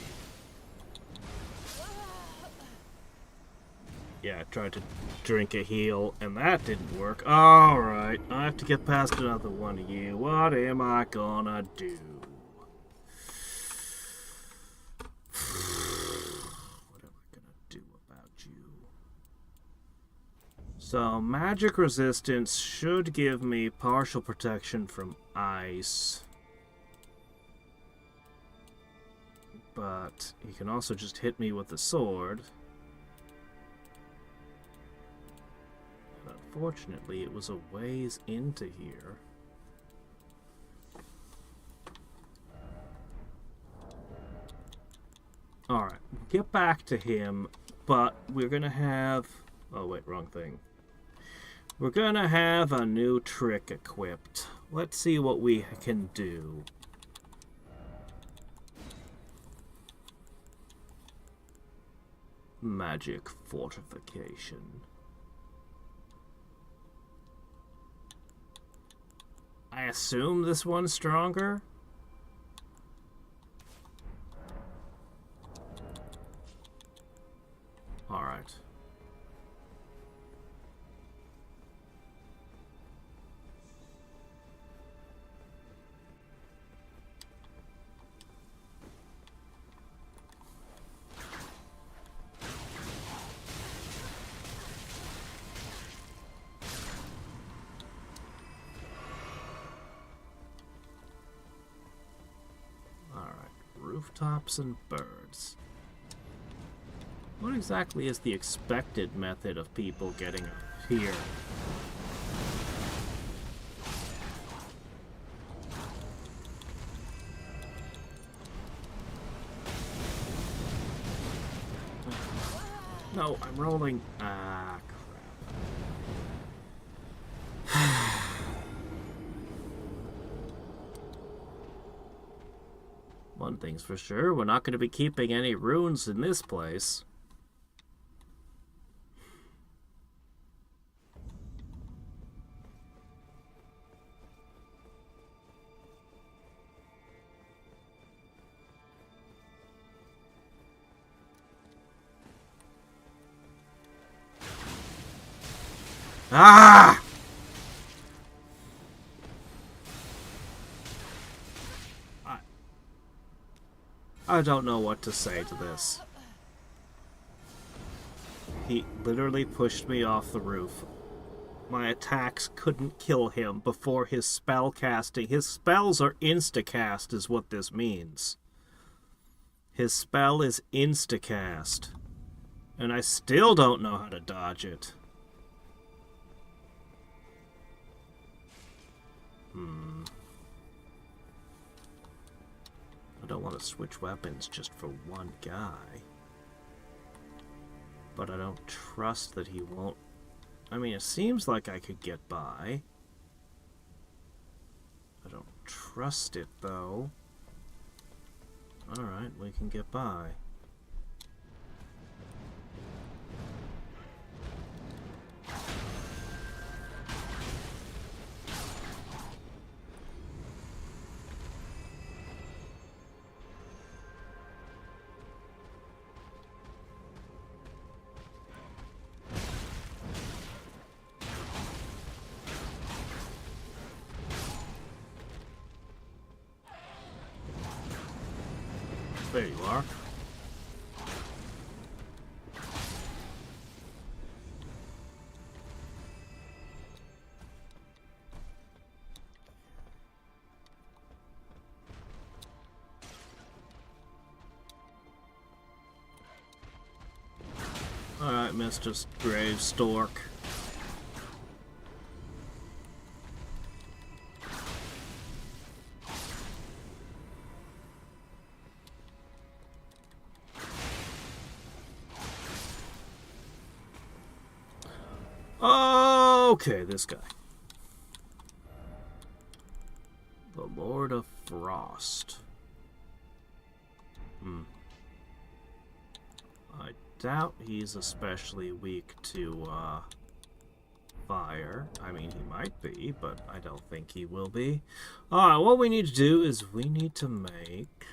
Yeah, I tried to drink a heal, and that didn't work. Alright, I have to get past another one of you. What am I gonna do? What am I gonna do about you? So, magic resistance should give me partial protection from ice. But he can also just hit me with the sword. And unfortunately, it was a ways into here. Alright, get back to him, but we're gonna have... Oh wait, wrong thing. We're gonna have a new trick equipped. Let's see what we can do. Magic fortification. I assume this one's stronger? Alright. Rooftops and birds. What exactly is the expected method of people getting up here? No, I'm rolling. Ah, crap. One thing's for sure, we're not going to be keeping any runes in this place. Ah! I don't know what to say to this. He literally pushed me off the roof. My attacks couldn't kill him before his spell casting. His spells are insta-cast is what this means. His spell is insta-cast. And I still don't know how to dodge it. I don't want to switch weapons just for one guy. But I don't trust that he won't... I mean, it seems like I could get by. I don't trust it, though. Alright, we can get by. There you are. Alright, Mr. Grave Stork. Okay, this guy. The Lord of Frost. I doubt he's especially weak to, fire. I mean, he might be, but I don't think he will be. Alright, what we need to do is we need to make...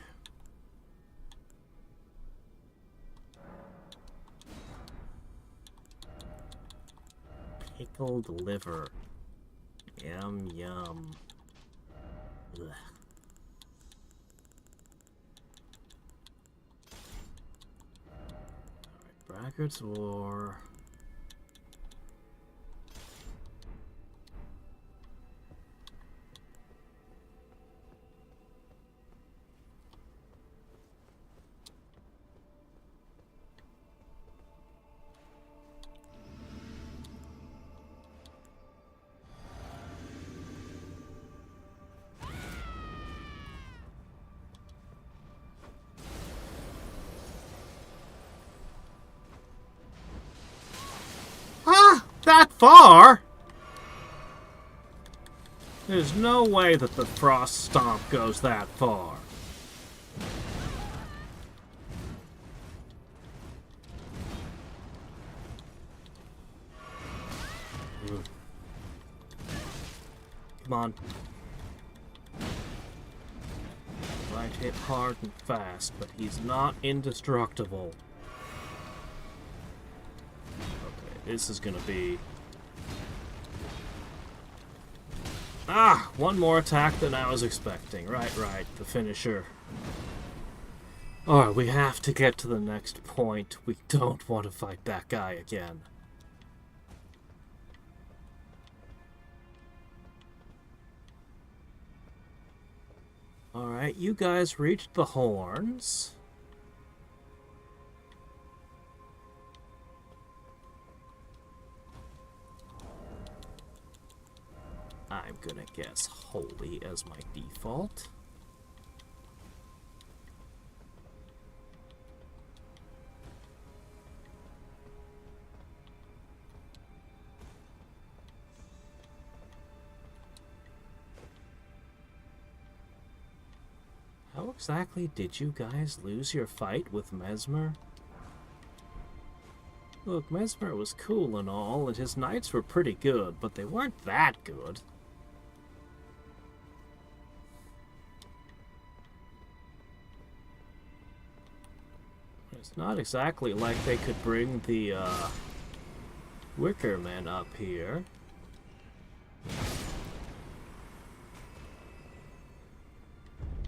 pickled liver. Yum, yum. Ugh. Alright, Brackett's War. That far? There's no way that the Frost Stomp goes that far. Come on. Right, hit hard and fast, but he's not indestructible. This is gonna be... Ah! One more attack than I was expecting. Right, the finisher. Alright, we have to get to the next point. We don't want to fight that guy again. Alright, you guys reached the horns. I'm gonna guess holy as my default. How exactly did you guys lose your fight with Mesmer? Look, Mesmer was cool and all, and his knights were pretty good, but they weren't that good. It's not exactly like they could bring the, Wicker Men up here.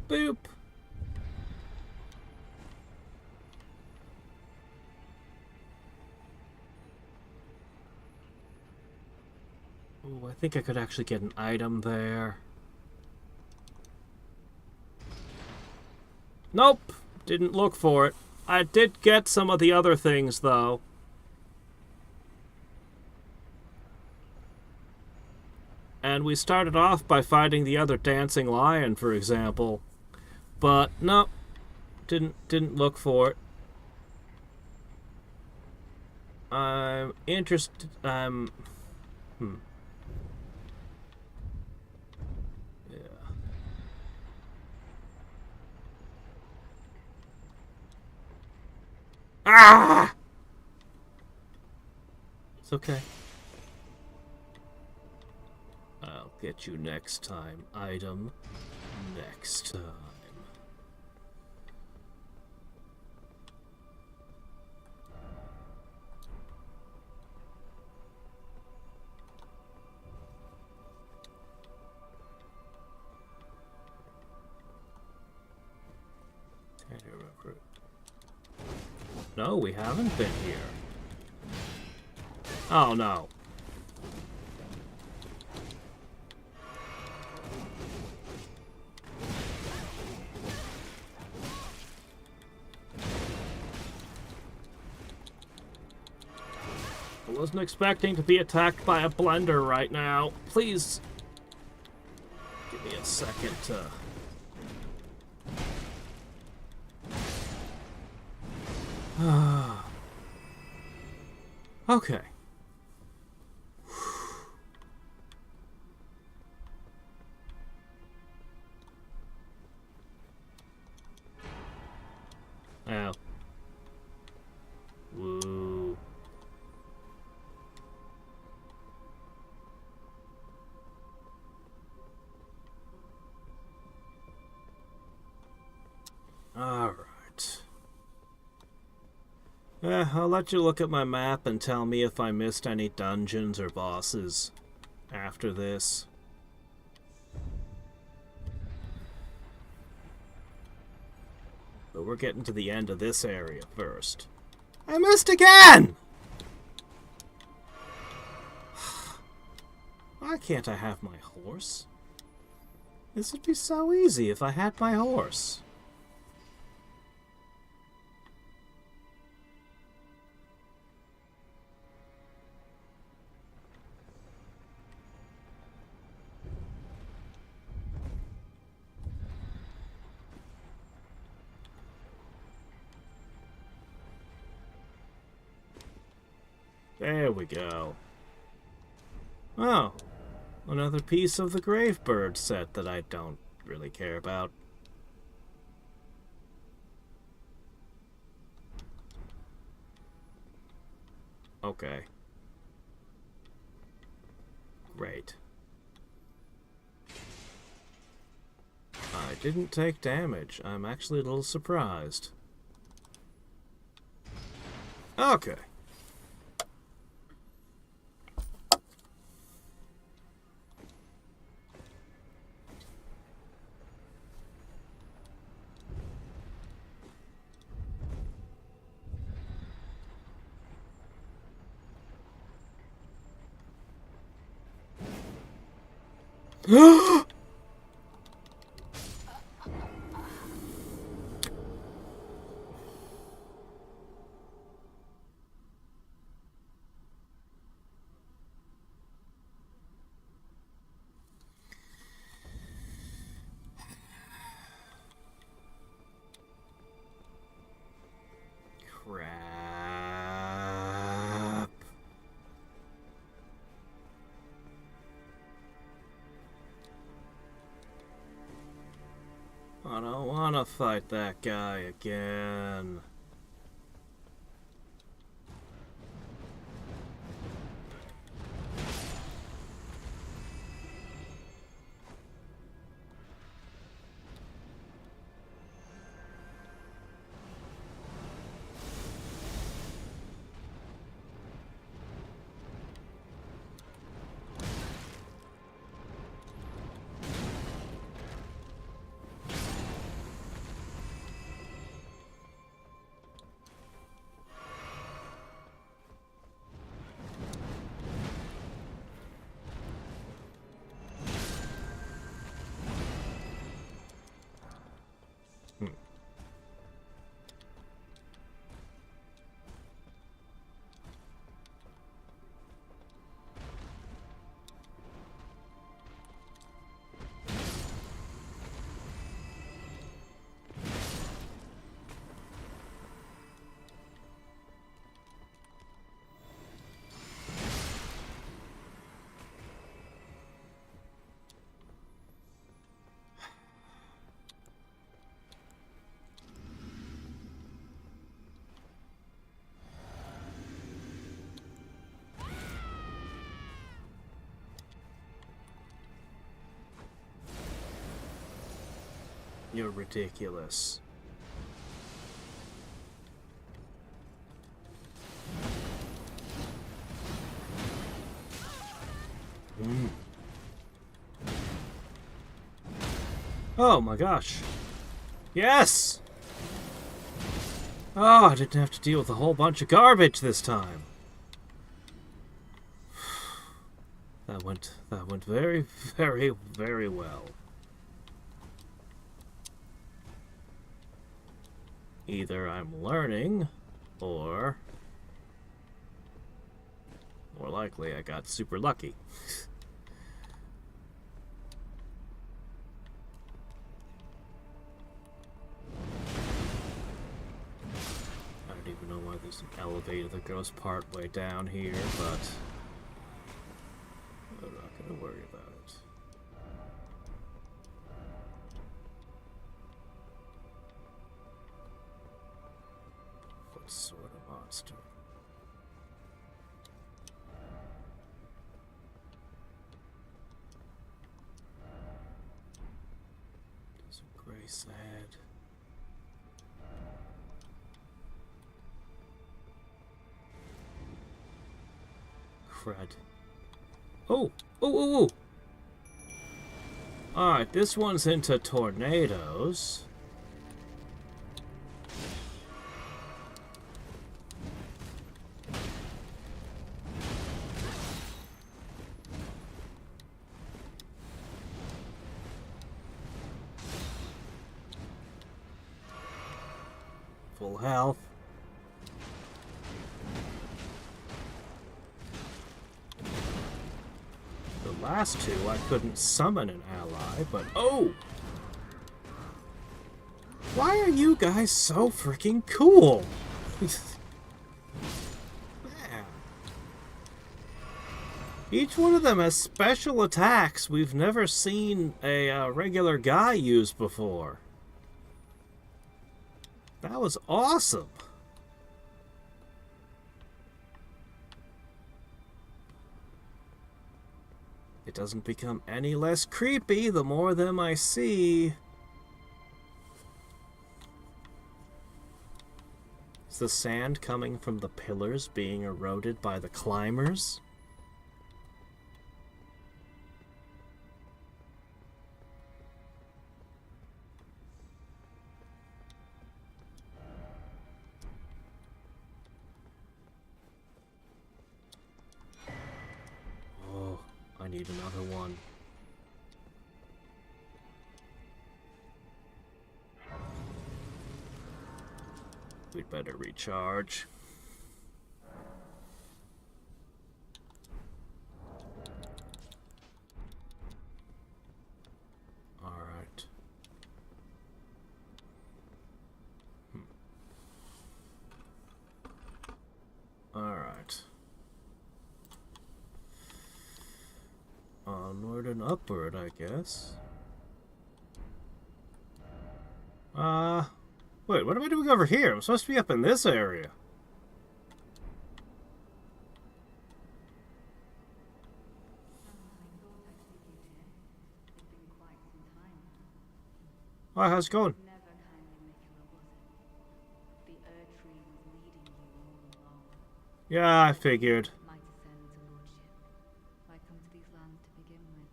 Boop! Ooh, I think I could actually get an item there. Nope! Didn't look for it. I did get some of the other things, though. And we started off by fighting the other dancing lion, for example. But, no. Didn't look for it. I'm interested... Yeah. Ah! It's okay. I'll get you next time. Item next time. I don't remember No, we haven't been here. Oh, no. I wasn't expecting to be attacked by a blender right now. Please. Give me a second to... Okay. Ow. Woo. Alright. I'll let you look at my map and tell me if I missed any dungeons or bosses after this. But we're getting to the end of this area first. I missed again! Why can't I have my horse? This would be so easy if I had my horse. There we go. Oh, another piece of the Gravebird set that I don't really care about. Okay. Great. I didn't take damage. I'm actually a little surprised. Okay. Crap. I don't want to fight that guy again. You're ridiculous. Oh my gosh. Yes! Oh, I didn't have to deal with a whole bunch of garbage this time. That went very, very, very well. Either I'm learning, or more likely I got super lucky. I don't even know why there's an elevator that goes part way down here, but I'm not gonna worry about it. What sort of monster? There's a gray sad. Crud. Oh! Oh! Alright, this one's into tornadoes. Full health. The last two, I couldn't summon an ally, but oh! Why are you guys so freaking cool? Man. Each one of them has special attacks we've never seen a regular guy use before. That was awesome. It doesn't become any less creepy the more of them I see. Is the sand coming from the pillars being eroded by the climbers? I need another one. We'd better recharge. Alright. Alright. Onward and upward, I guess. Wait, what am I doing over here? I'm supposed to be up in this area. Hi, how's it going? Never kindly, Nicola, was it? The Erdtree was leading you all along. Yeah, I figured. Might ascend to lordship. Why come to these lands to begin with?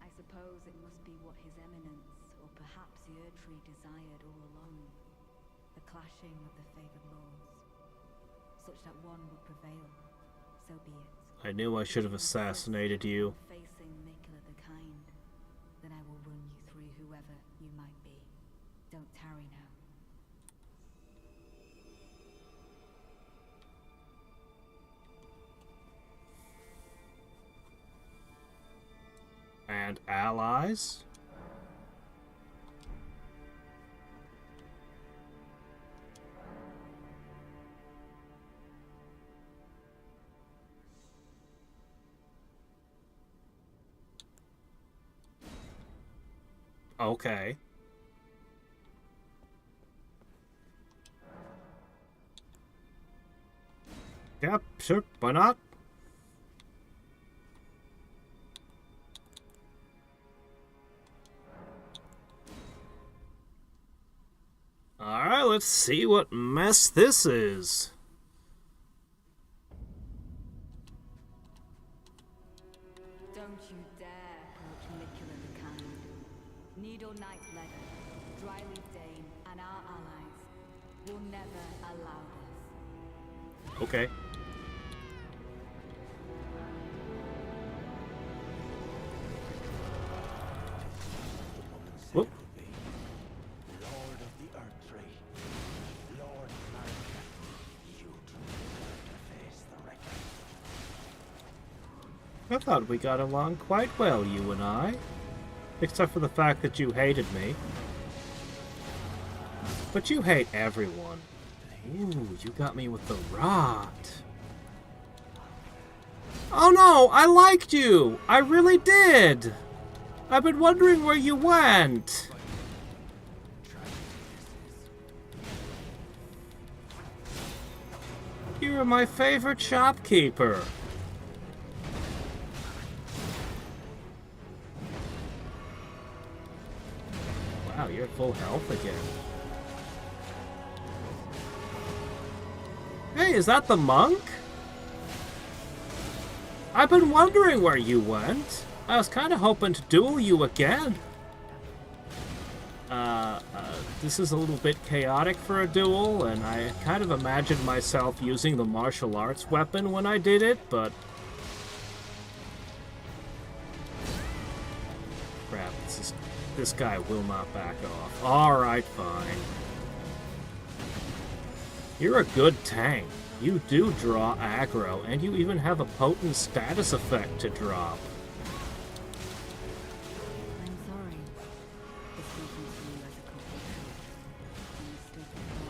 I suppose it must be what His Eminence, or perhaps the Erdtree desired all along. The clashing of the favored lords. Such that one would prevail. So be it. I knew I should have assassinated you. Facing Nicola the Kind, then I will run you through whoever you might be. Don't tarry now. And allies? Okay. Yep, sure, why not? Alright, let's see what mess this is. Don't you dare approach Nicola the Kind. Needle Knight Leather, Dryleaf Dane, and our allies. will never allow this. Okay. Whoop. Lord of the Erdtree, Lord America, you deserve to face the reckoning. I thought we got along quite well, you and I. Except for the fact that you hated me. But you hate everyone. Ooh, you got me with the rot. Oh no, I liked you! I really did! I've been wondering where you went. You were my favorite shopkeeper. Wow, you're at full health again. Hey, is that the monk? I've been wondering where you went. I was kind of hoping to duel you again. This is a little bit chaotic for a duel, and I kind of imagined myself using the martial arts weapon when I did it, but... Crap, this guy will not back off. Alright, fine. You're a good tank. You do draw aggro, and you even have a potent status effect to drop. I'm sorry. For speaking to you as a compliment. You stood before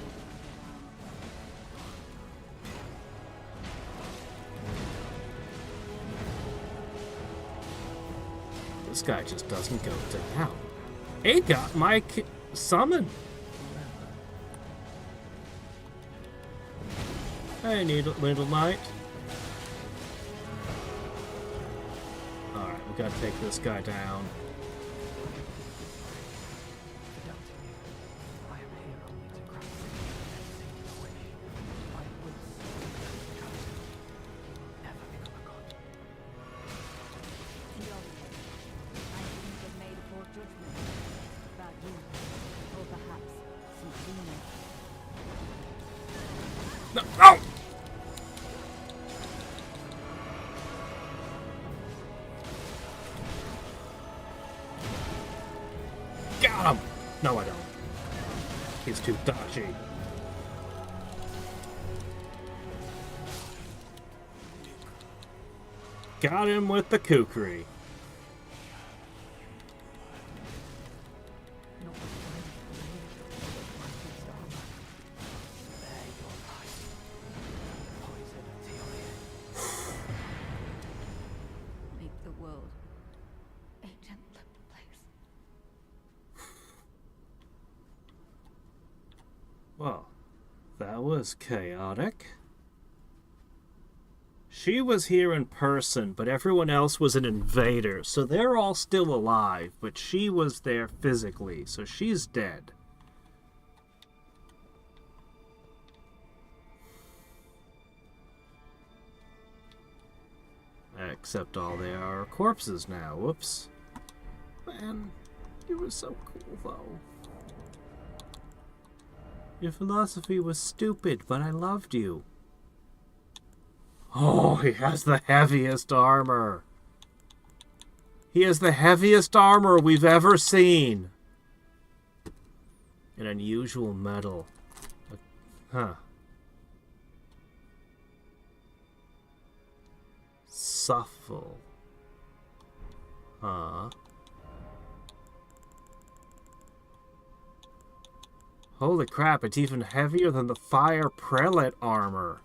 Radahn. This guy just doesn't go down. He got my summon. Hey, little knight. Alright, we gotta take this guy down. I am here only to grant everything wish. My wits never become a god. Theology. I seem to have made a poor judgment about you, or perhaps some demon. No! Oh! Got him! No, I don't. He's too dodgy. Got him with the kukri. Make the world a gentler place. Well, that was chaotic. She was here in person, but everyone else was an invader, so they're all still alive, but she was there physically, so she's dead. Except all they are corpses now. Whoops. Man, you were so cool, though. Your philosophy was stupid, but I loved you. Oh, he has the heaviest armor. He has the heaviest armor we've ever seen. An unusual metal. Huh. Suffle. Huh. Holy crap, it's even heavier than the Fire Prelate armor.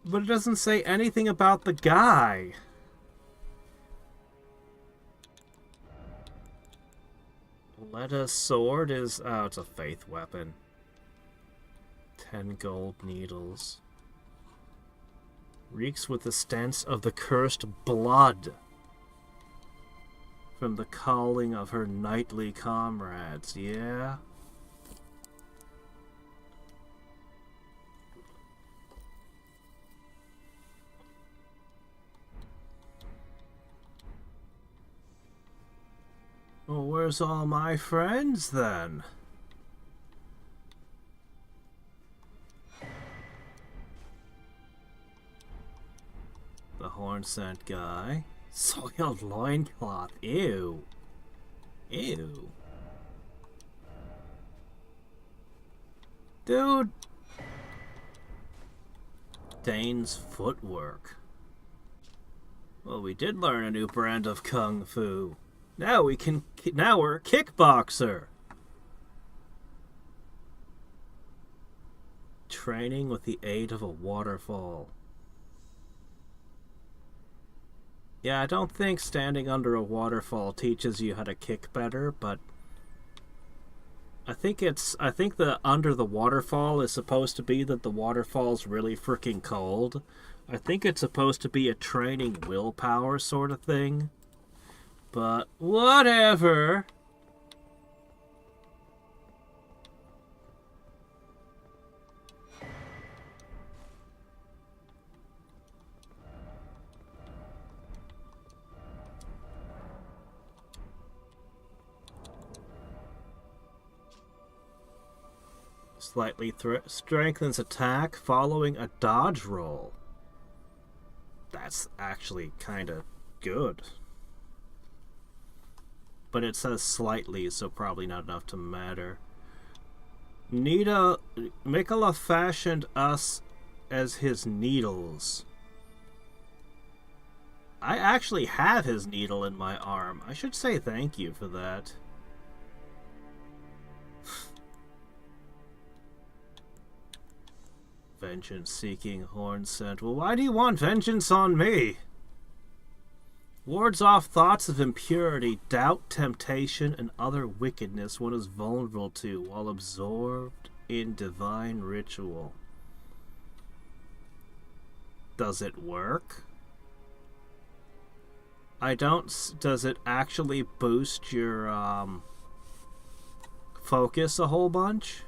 But it doesn't say anything about the guy. Letta's sword is... oh, it's a faith weapon. 10 gold needles. Reeks with the stench of the cursed blood from the calling of her knightly comrades, yeah? Well, where's all my friends, then? horn scent guy. Soiled loincloth. Ew. Ew. Dude. Dane's footwork. Well, we did learn a new brand of kung fu. Now we're a kickboxer. Training with the aid of a waterfall. Yeah, I don't think standing under a waterfall teaches you how to kick better, but I think the under the waterfall is supposed to be that the waterfall's really freaking cold. I think it's supposed to be a training willpower sort of thing. But whatever. Slightly strengthens attack following a dodge roll. That's actually kind of good. But it says slightly, so probably not enough to matter. Mikola fashioned us as his needles. I actually have his needle in my arm. I should say thank you for that. Vengeance-seeking horn scent. Well, why do you want vengeance on me? Wards off thoughts of impurity, doubt, temptation, and other wickedness one is vulnerable to while absorbed in divine ritual. Does it work? Does it actually boost your, focus a whole bunch?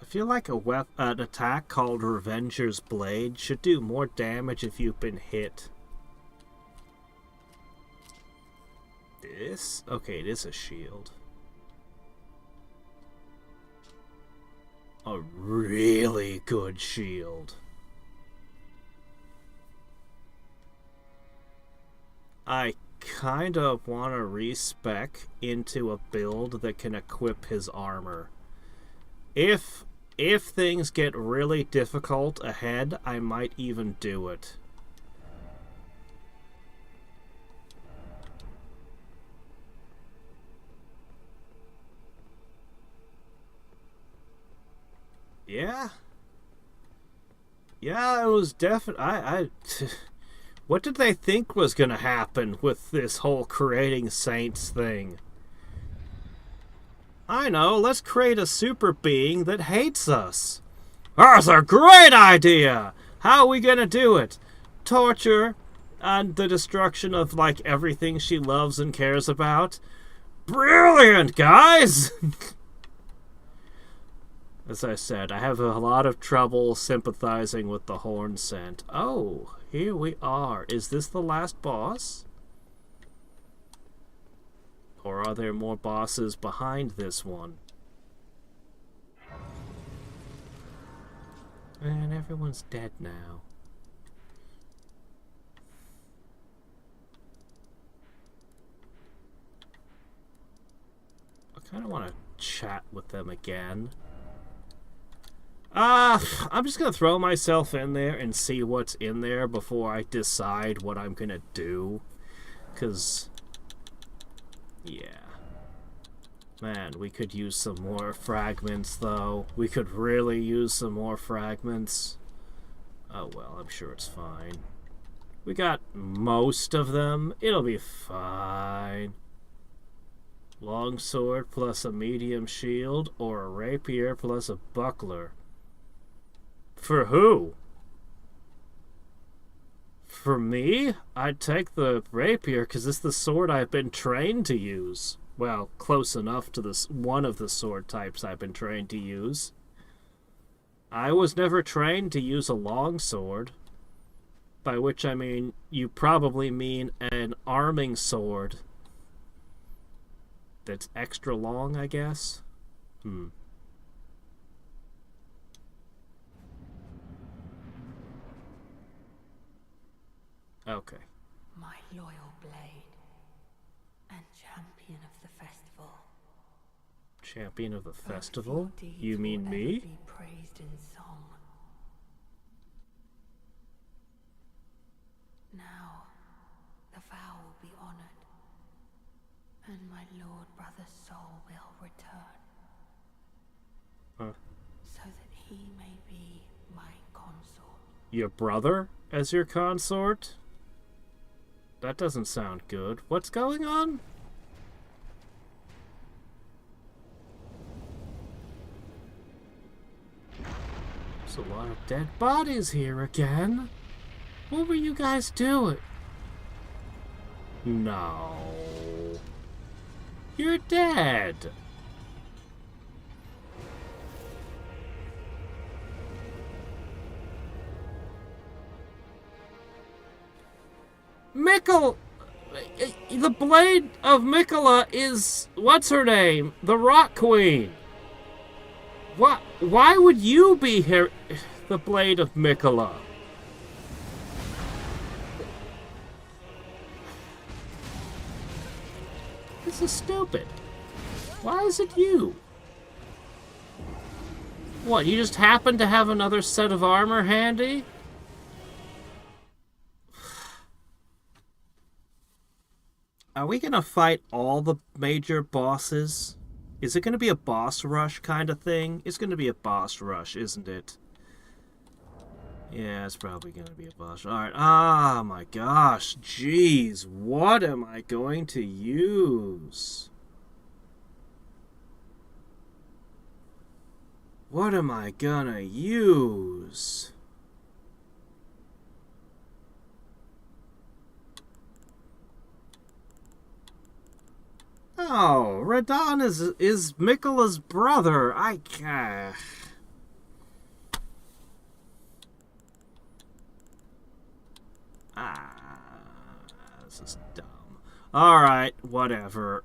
I feel like an attack called Revenger's Blade should do more damage if you've been hit. This? Okay, it is a shield. A really good shield. I kind of want to respec into a build that can equip his armor. If things get really difficult ahead, I might even do it. Yeah. Yeah, it was definitely... What did they think was going to happen with this whole creating saints thing? I know, let's create a super being that hates us. That's a great idea! How are we going to do it? Torture and the destruction of, like, everything she loves and cares about? Brilliant, guys! As I said, I have a lot of trouble sympathizing with the horn scent. Oh, here we are. Is this the last boss? Or are there more bosses behind this one? Man, everyone's dead now. I kind of want to chat with them again. I'm just gonna throw myself in there and see what's in there before I decide what I'm gonna do. 'Cause... yeah. Man, we could use some more fragments, though. We could really use some more fragments. Oh, well, I'm sure it's fine. We got most of them. It'll be fine. Longsword plus a medium shield, or a rapier plus a buckler. For who? For me? I'd take the rapier because it's the sword I've been trained to use. Well, close enough to this one of the sword types I've been trained to use. I was never trained to use a longsword. By which I mean, you probably mean an arming sword. That's extra long, I guess? Okay. My loyal blade and champion of the festival. Champion of the Both festival? your deeds You mean will me? ever be praised in song. Now, the vow will be honored, and my lord brother's soul will return. Huh. So that he may be my consort. Your brother as your consort? That doesn't sound good. What's going on? There's a lot of dead bodies here again. What were you guys doing? No. You're dead. The blade of Mikola is, what's her name? The Rock Queen. What? Why would you be here? The blade of Mikola. This is stupid. Why is it you? What, you just happen to have another set of armor handy? Are we gonna fight all the major bosses? Is it gonna be a boss rush kind of thing? It's gonna be a boss rush, isn't it? Yeah, it's probably gonna be a boss rush. Alright, ah, my gosh, jeez, what am I going to use? What am I gonna use? Oh, Radahn is Mikola's brother. I can't. This is dumb. Alright, whatever.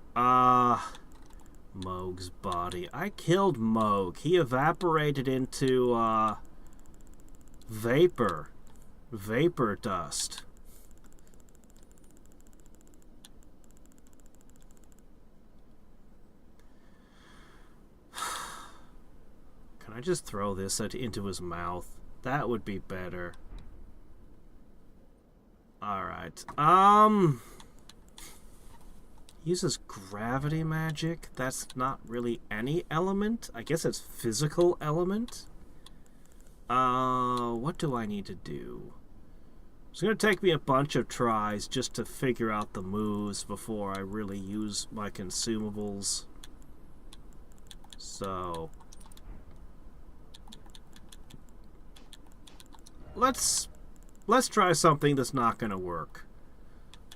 Moog's body. I killed Moog. He evaporated into, vapor. Vapor dust. Can I just throw this into his mouth? That would be better. Alright. Uses gravity magic. That's not really any element. I guess it's physical element. What do I need to do? It's going to take me a bunch of tries just to figure out the moves before I really use my consumables. So let's try something that's not going to work.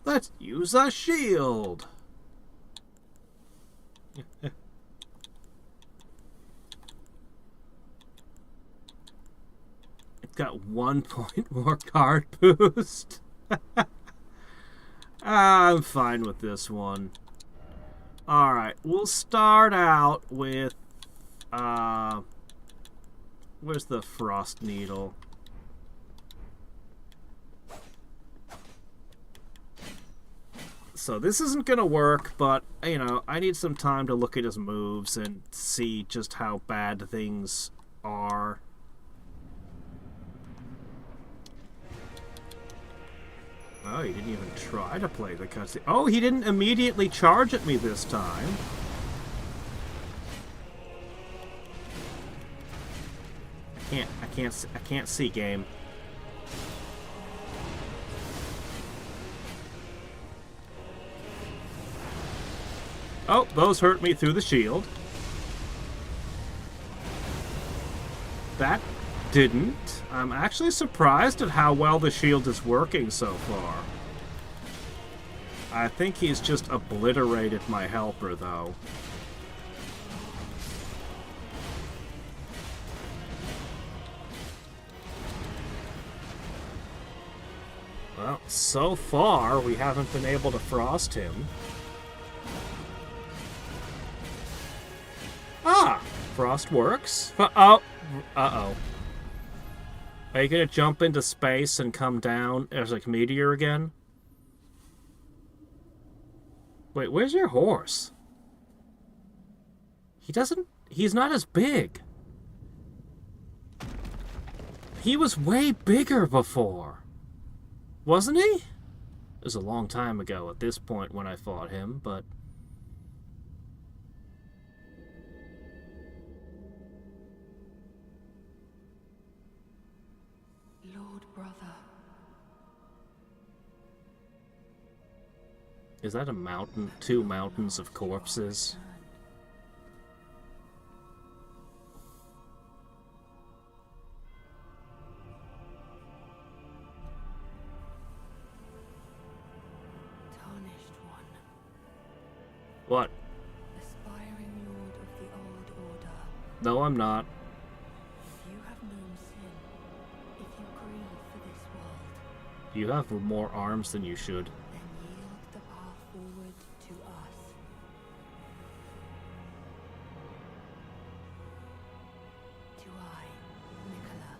Let's use a shield. It's got 1 point more card boost. I'm fine with this one. Alright, we'll start out with where's the frost needle? So this isn't gonna work, but, you know, I need some time to look at his moves and see just how bad things are. Oh, he didn't even try to play the cutscene. Oh, he didn't immediately charge at me this time. I can't see, game. Oh, those hurt me through the shield. That didn't. I'm actually surprised at how well the shield is working so far. I think he's just obliterated my helper, though. Well, so far, we haven't been able to frost him. Ah! Frost works. Uh-oh. Uh-oh. Are you gonna jump into space and come down as a meteor again? Wait, where's your horse? He's not as big. He was way bigger before. Wasn't he? It was a long time ago at this point when I fought him, but... Lord brother. Is that a mountain? Two mountains of corpses? Tarnished one. What? Aspiring lord of the old order. No, I'm not. If you have known sin, if you grieve for this world, You have more arms than you should. then yield the path forward to us. To I, Nicola,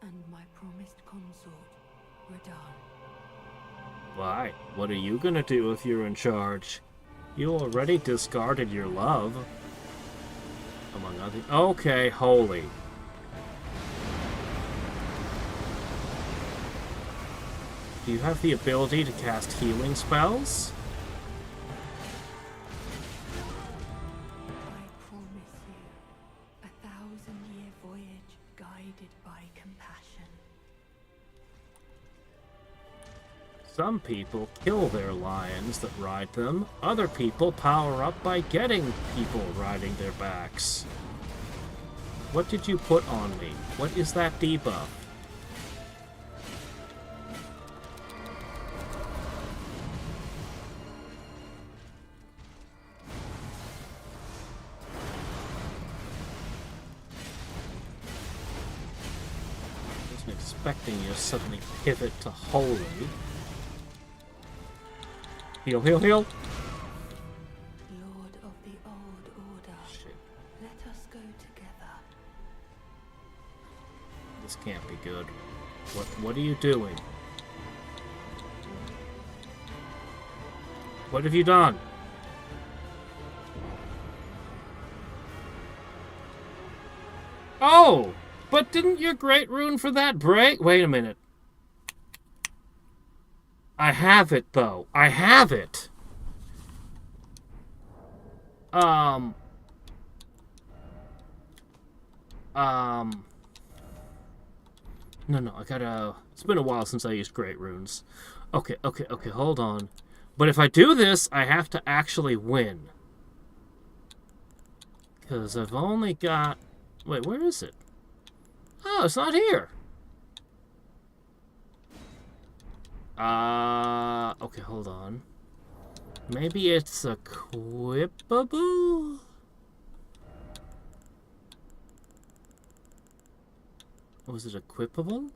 and my promised consort, Radahn. Why? What are you gonna do if you're in charge? You already discarded your love. Among other... Okay, holy. Do you have the ability to cast healing spells? I promise you, 1,000-year voyage guided by compassion. Some people kill their lions that ride them. Other people power up by getting people riding their backs. What did you put on me? What is that debuff? Wasn't expecting you to suddenly pivot to holy. Heal, heal, heal! Lord of the old order, Shit, let us go together. this can't be good. What are you doing? What have you done? Oh! But didn't your great rune for that break? Wait a minute. I have it, though. I have it! No, I gotta... It's been a while since I used great runes. Okay, hold on. But if I do this, I have to actually win. Because I've only got... Wait, where is it? Oh, it's not here. Okay, hold on. Maybe it's equipable? Was it equipable?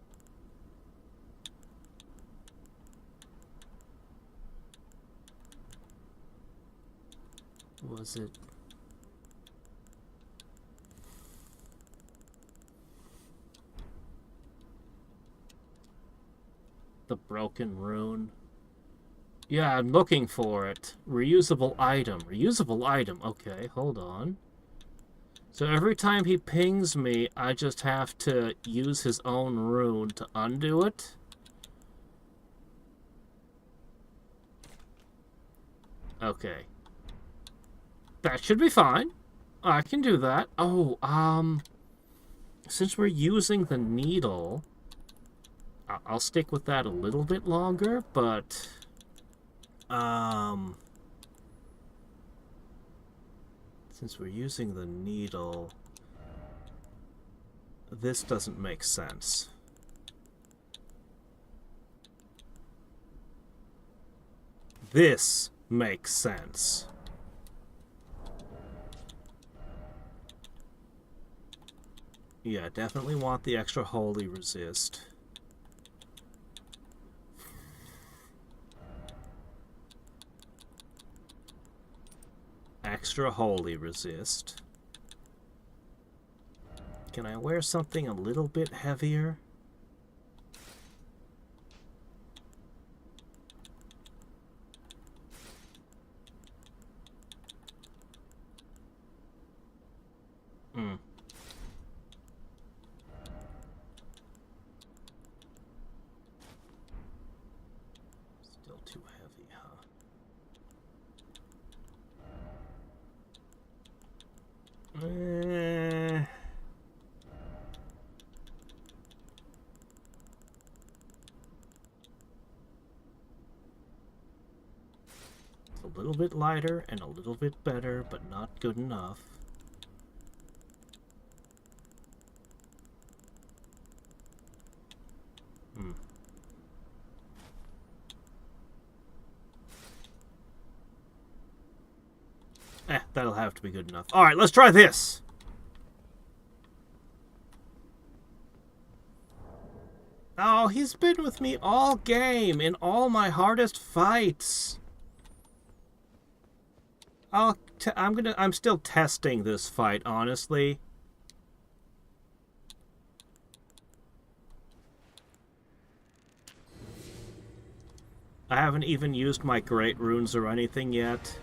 Was it... The broken rune? Yeah, I'm looking for it. Reusable item. Reusable item. Okay, hold on. So every time he pings me, I just have to use his own rune to undo it? Okay. That should be fine. I can do that. Oh, since we're using the needle, I'll stick with that a little bit longer, but... Since we're using the needle, this doesn't make sense. This makes sense. Yeah, definitely want the extra holy resist. extra holy resist. Can I wear something a little bit heavier? Still too heavy, huh? It's a little bit lighter and a little bit better, but not good enough. That'll have to be good enough. Alright, let's try this! Oh, he's been with me all game, in all my hardest fights. I'm still testing this fight, honestly. I haven't even used my great runes or anything yet.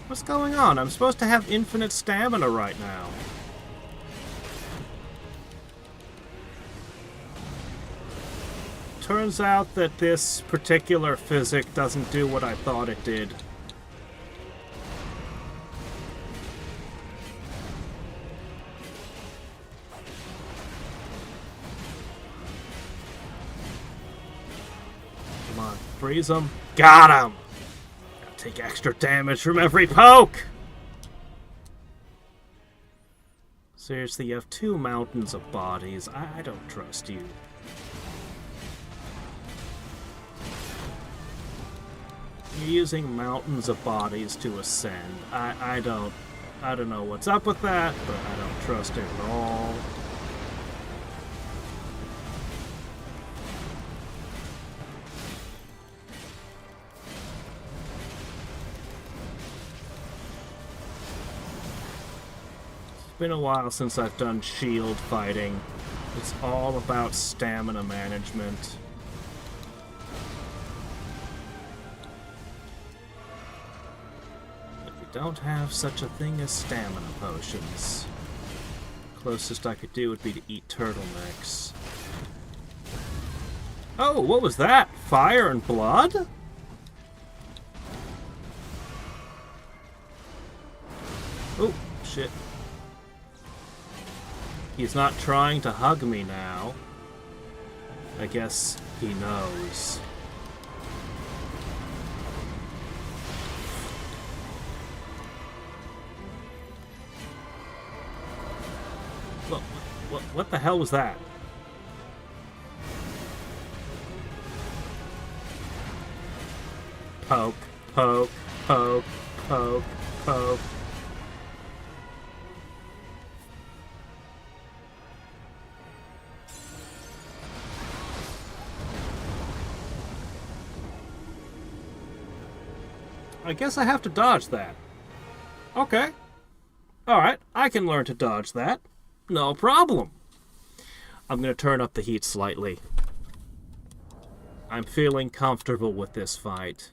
What's going on? I'm supposed to have infinite stamina right now. Turns out that this particular physic doesn't do what I thought it did. Come on, freeze him. Got him! Take extra damage from every poke! Seriously, you have 2 mountains of bodies. I don't trust you. You're using mountains of bodies to ascend. I don't know what's up with that, but I don't trust it at all. Been a while since I've done shield fighting. It's all about stamina management. But we don't have such a thing as stamina potions. Closest I could do would be to eat turtlenecks. Oh, what was that? Fire and blood? Oh, shit. He's not trying to hug me now. I guess he knows. What the hell was that? Poke, poke, poke, poke, poke. I guess I have to dodge that. Okay. Alright, I can learn to dodge that. No problem. I'm going to turn up the heat slightly. I'm feeling comfortable with this fight.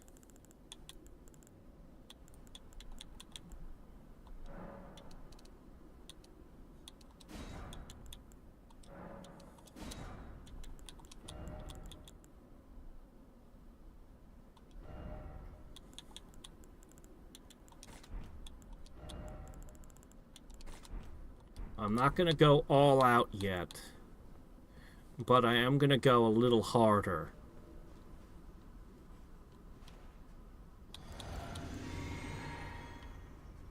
I'm not going to go all out yet, but I am going to go a little harder.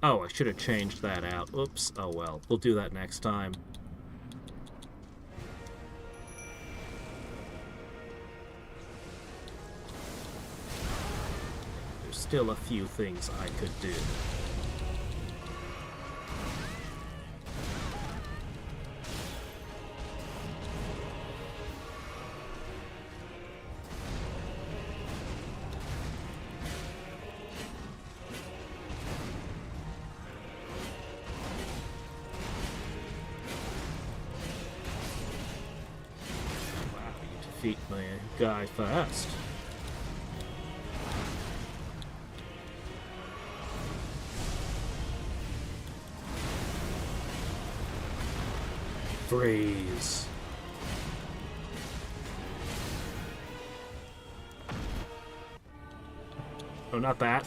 Oh, I should have changed that out. Oops. Oh well. We'll do that next time. There's still a few things I could do. defeat my guy fast. Freeze. Oh, not that.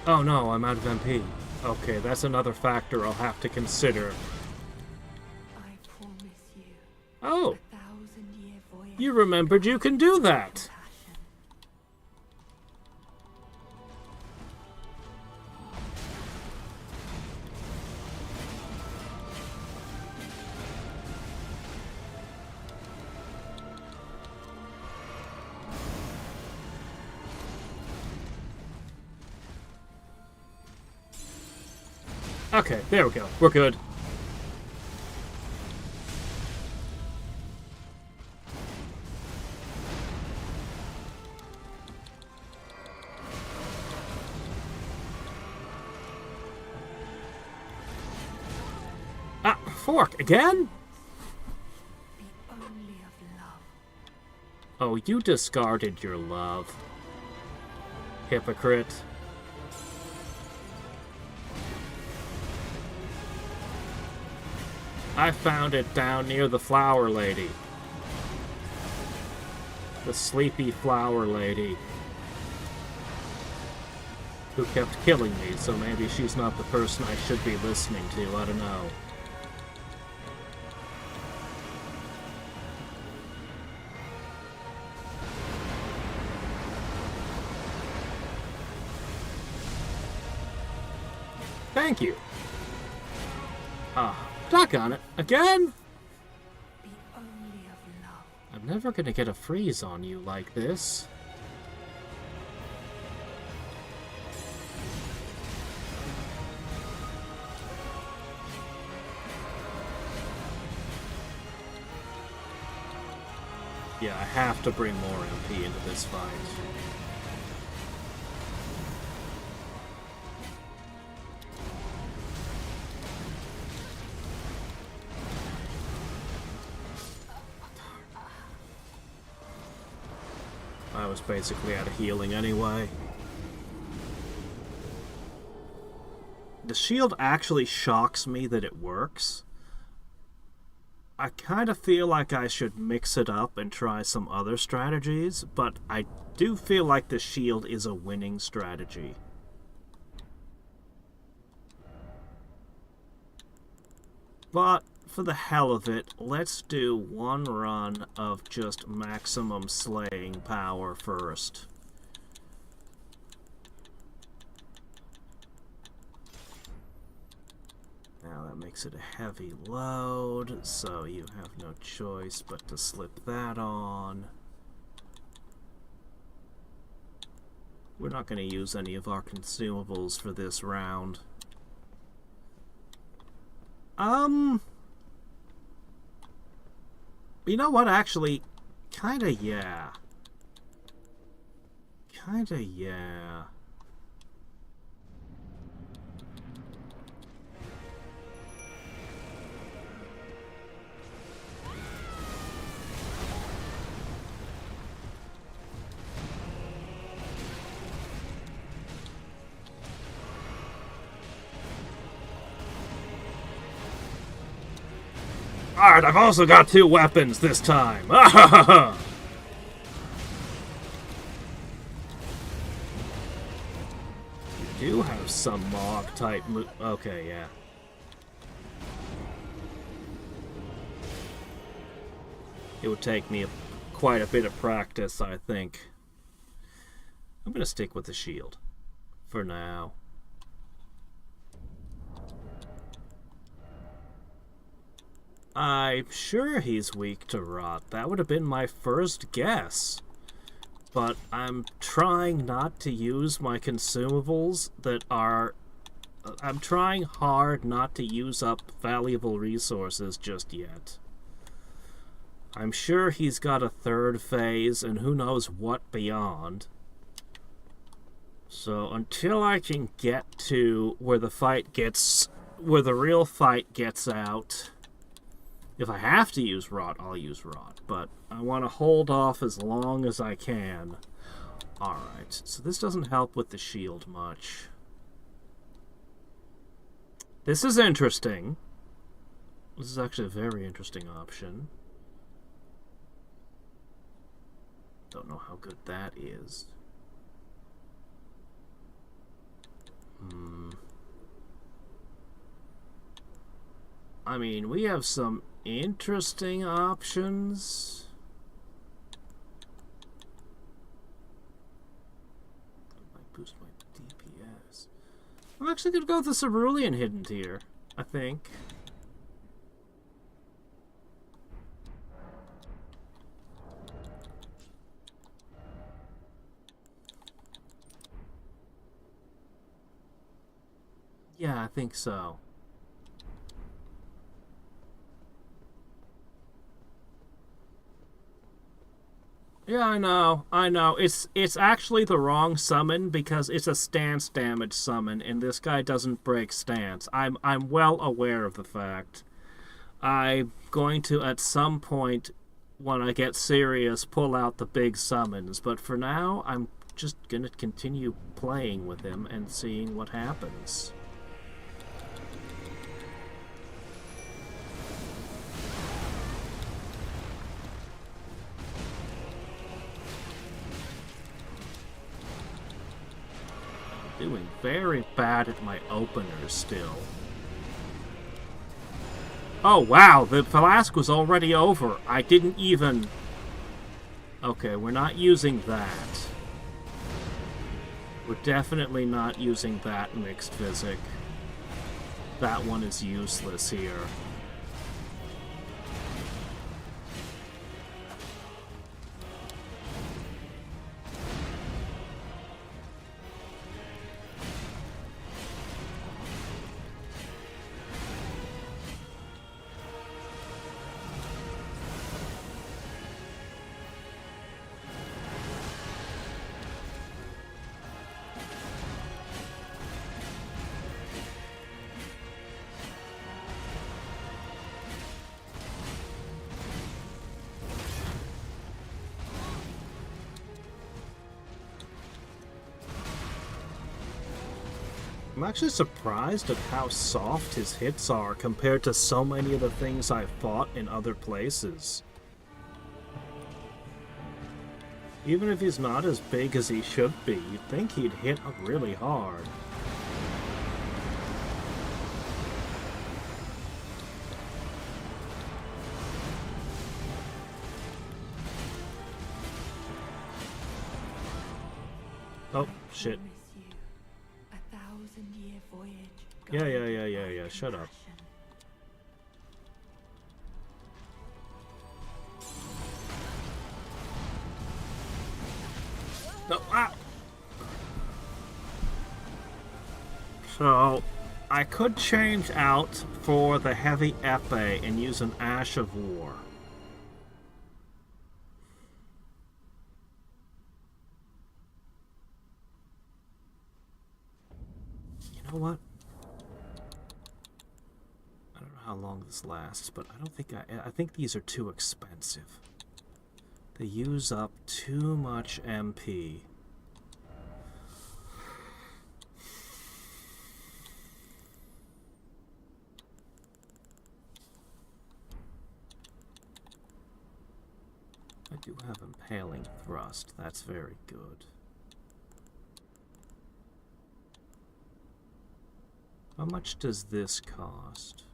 Oh no, I'm out of MP. Okay, that's another factor I'll have to consider. I promise you. Oh, 1,000-year voyage. you remembered you can do that. Passion. Okay, there we go. We're good. Ah, fork again? Be only of love. Oh, you discarded your love. Hypocrite. I found it down near the flower lady. The sleepy flower lady. Who kept killing me, so maybe she's not the person I should be listening to, I don't know. Thank you. Ah. Doggone it. Again? Be only of love. I'm never gonna get a freeze on you like this. Yeah, I have to bring more MP into this fight. I was basically out of healing anyway. The shield actually shocks me that it works. I kind of feel like I should mix it up and try some other strategies, but I do feel like the shield is a winning strategy. But for the hell of it, let's do one run of just maximum slaying power first. Now that makes it a heavy load, so you have no choice but to slip that on. We're not going to use any of our consumables for this round. You know what, actually, kinda yeah. Kinda yeah. Alright, I've also got 2 weapons this time. You do have some Mog type okay, yeah. It would take me quite a bit of practice, I think. I'm gonna stick with the shield for now. I'm sure he's weak to rot. That would have been my first guess. But I'm trying not to use my consumables that are... I'm trying hard not to use up valuable resources just yet. I'm sure he's got a third phase, and who knows what beyond. So until I can get to where the real fight gets out, if I have to use rot, I'll use rot. But I want to hold off as long as I can. Alright, so this doesn't help with the shield much. This is interesting. This is actually a very interesting option. Don't know how good that is. I mean, we have some interesting options. That might boost my DPS. I'm actually going to go with the Cerulean Hidden Tier, I think. Yeah, I think so. Yeah, I know. It's actually the wrong summon because it's a stance damage summon, and this guy doesn't break stance. I'm well aware of the fact. I'm going to, at some point, when I get serious, pull out the big summons. But for now, I'm just gonna continue playing with him and seeing what happens. Doing very bad at my openers still. Oh wow, the flask was already over. I didn't even... Okay, we're not using that. We're definitely not using that mixed physic. That one is useless here. I'm actually surprised at how soft his hits are compared to so many of the things I've fought in other places. Even if he's not as big as he should be, you'd think he'd hit really hard. Oh, shit. Yeah, shut up. No, ah! So, I could change out for the heavy epee and use an Ash of War. You know what? How long this lasts, but I don't think I think these are too expensive. They use up too much MP. I do have Impaling Thrust. That's very good. How much does this cost?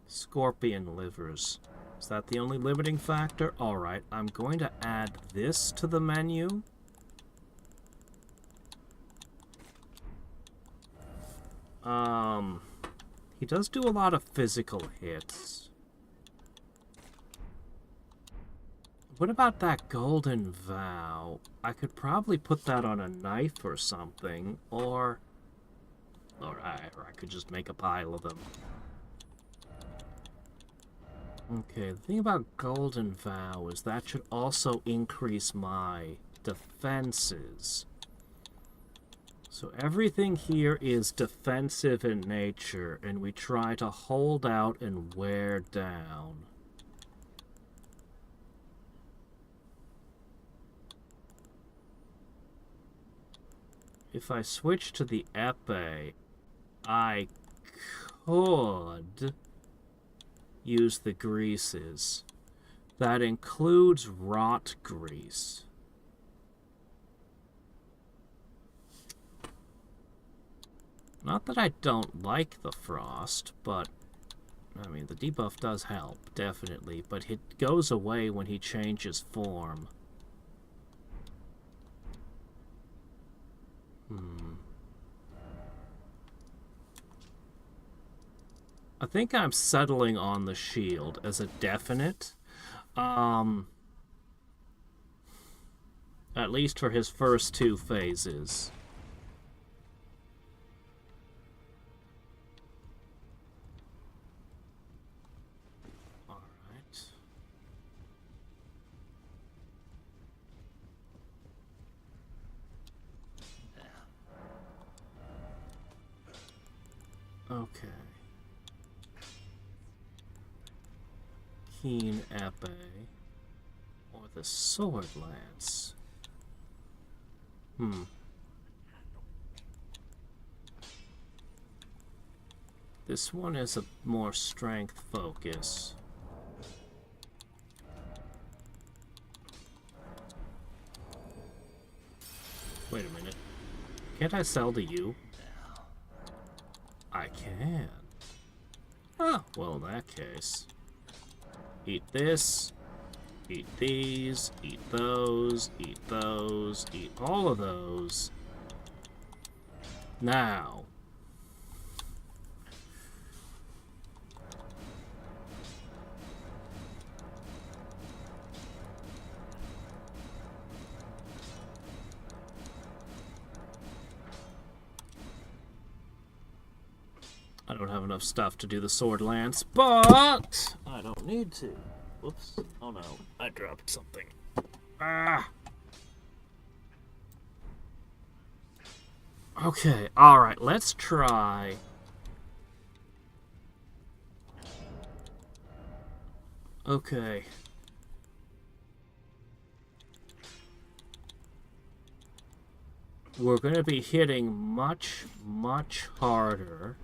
Scorpion livers. Is that the only limiting factor? Alright, I'm going to add this to the menu. He does do a lot of physical hits. What about that Golden Vow? I could probably put that on a knife or something, or... Or I could just make a pile of them. Okay, the thing about Golden Vow is that should also increase my defenses. So everything here is defensive in nature, and we try to hold out and wear down. If I switch to the epee, I could use the greases. That includes rot grease. Not that I don't like the frost, but I mean, the debuff does help, definitely, but it goes away when he changes form. I think I'm settling on the shield as a definite. At least for his first 2 phases. Alright. Okay. Keen epee. Or the sword lance. This one is a more strength focus. Wait a minute. Can't I sell to you? I can. Oh, well, in that case. Eat this. Eat these. Eat those. Eat those. Eat all of those. Now. I don't have enough stuff to do the sword lance, but I don't need to. Whoops. Oh no, I dropped something. Ah! Okay, alright, let's try. Okay. We're gonna be hitting much, much harder.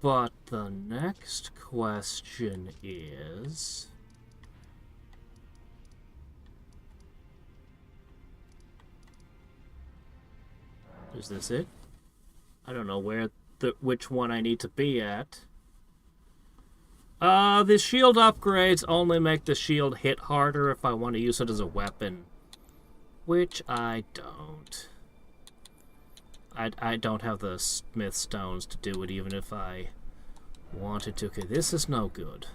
But the next question is... Is this it? I don't know which one I need to be at. The shield upgrades only make the shield hit harder if I want to use it as a weapon. Which I don't. I don't have the smith stones to do it, even if I wanted to. Okay, this is no good.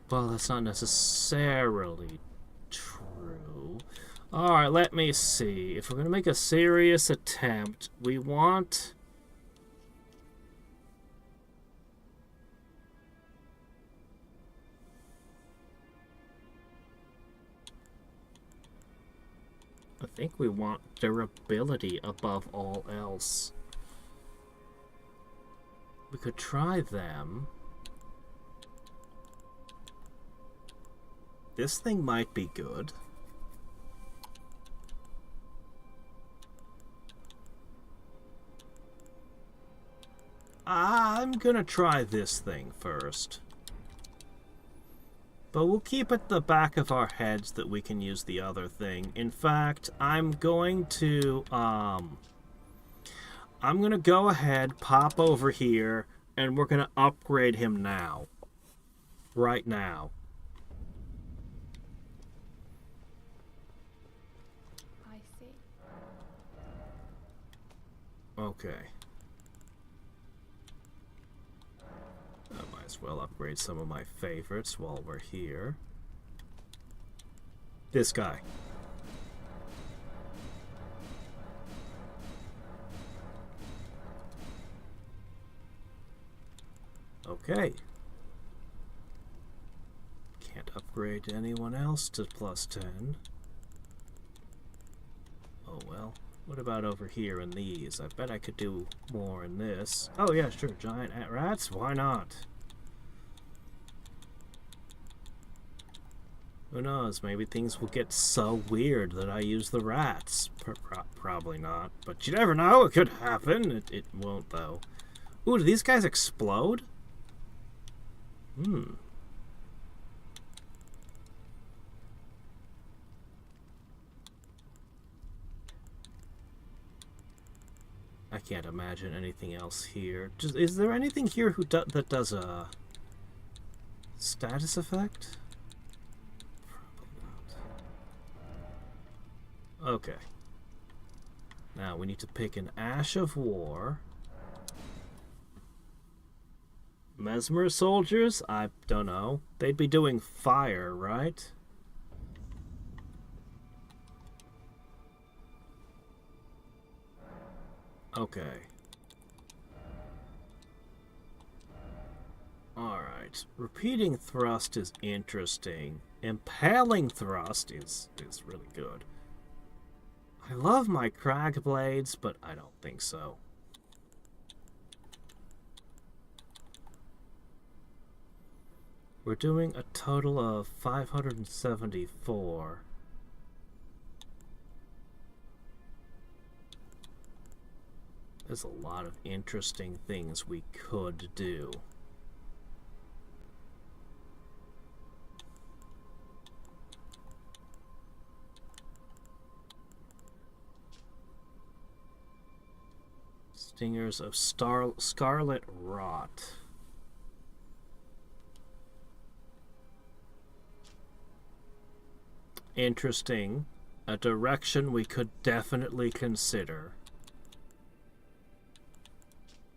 Well, that's not necessarily true. Alright, let me see. If we're going to make a serious attempt, we want... I think we want durability above all else. We could try them. This thing might be good. I'm gonna try this thing first. But we'll keep at the back of our heads that we can use the other thing. In fact, I'm going to go ahead, pop over here, and we're gonna upgrade him now. Right now. I see. Okay. I might as well upgrade some of my favorites while we're here. This guy. Okay. Can't upgrade anyone else to +10. Oh well. What about over here in these? I bet I could do more in this. Oh yeah, sure. Giant rats? Why not? Who knows? Maybe things will get so weird that I use the rats. Probably not. But you never know. It could happen. It won't, though. Ooh, do these guys explode? I can't imagine anything else here. Is there anything here that does a status effect? Probably not. Okay. Now we need to pick an Ash of War. Mesmer soldiers? I don't know. They'd be doing fire, right? Okay. Alright. Repeating thrust is interesting. Impaling thrust is really good. I love my crag blades, but I don't think so. We're doing a total of 574. There's a lot of interesting things we could do. Stingers of Scarlet Rot. Interesting. A direction we could definitely consider.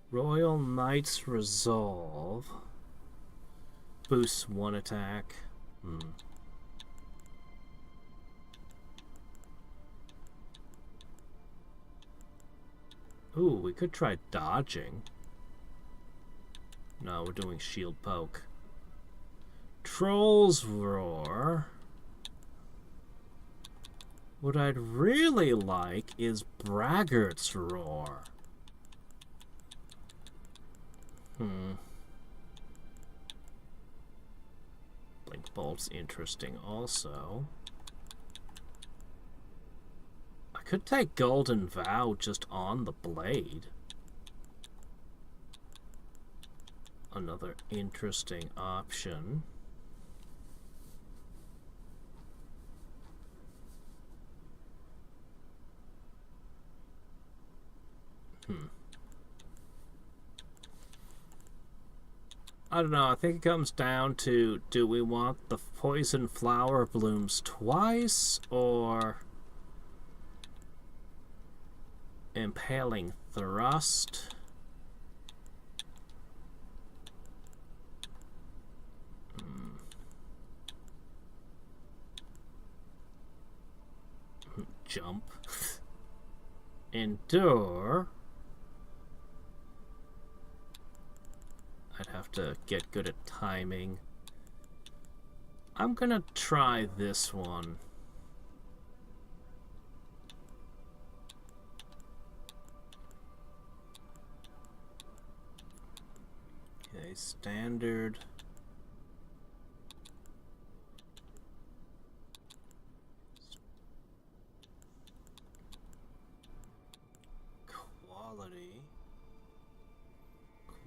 Royal Knight's Resolve. Boosts one attack. Ooh, we could try dodging. No, we're doing shield poke. Troll's Roar. What I'd really like is Braggart's Roar. Blink Bolt's interesting also. I could take Golden Vow just on the blade. Another interesting option. I don't know, I think it comes down to, do we want the poison flower blooms twice, or impaling thrust? Jump. Endure. I'd have to get good at timing. I'm gonna try this one. Okay, standard. Quality.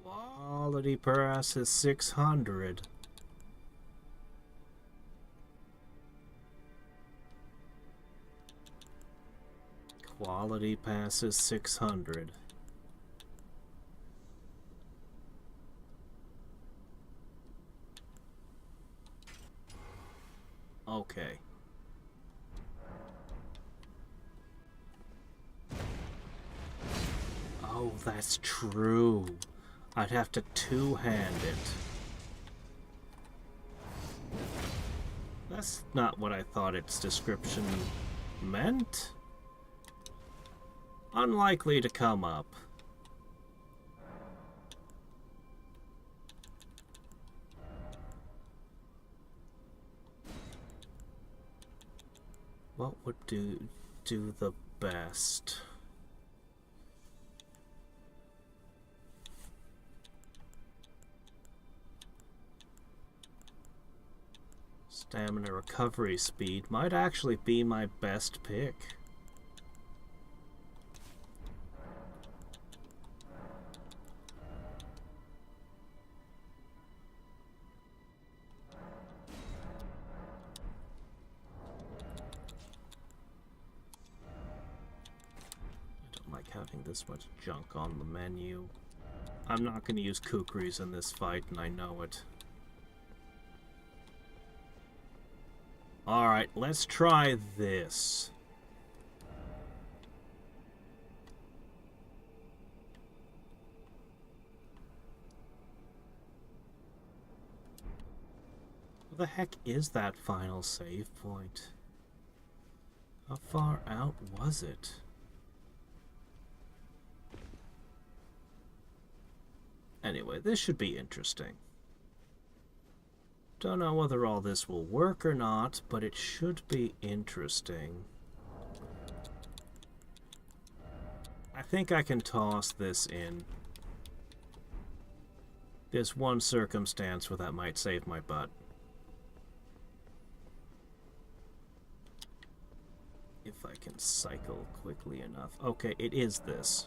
Quality per ass is 600. Quality passes 600. Okay. Oh, that's true. I'd have to two-hand it. That's not what I thought its description meant. Unlikely to come up. What would do the best? Stamina recovery speed might actually be my best pick. I don't like having this much junk on the menu. I'm not going to use kukris in this fight, and I know it. Alright, let's try this. Where the heck is that final save point? How far out was it? Anyway, this should be interesting. Don't know whether all this will work or not, but it should be interesting. I think I can toss this in. There's one circumstance where that might save my butt. If I can cycle quickly enough. Okay, it is this.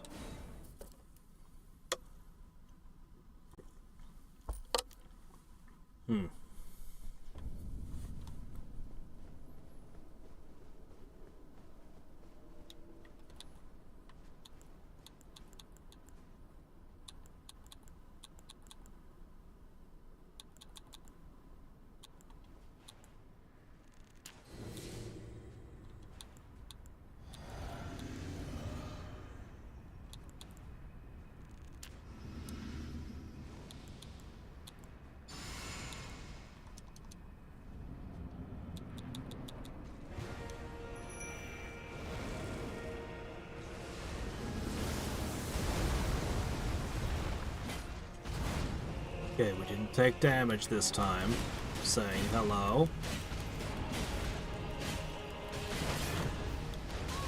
Okay, we didn't take damage this time. Saying hello.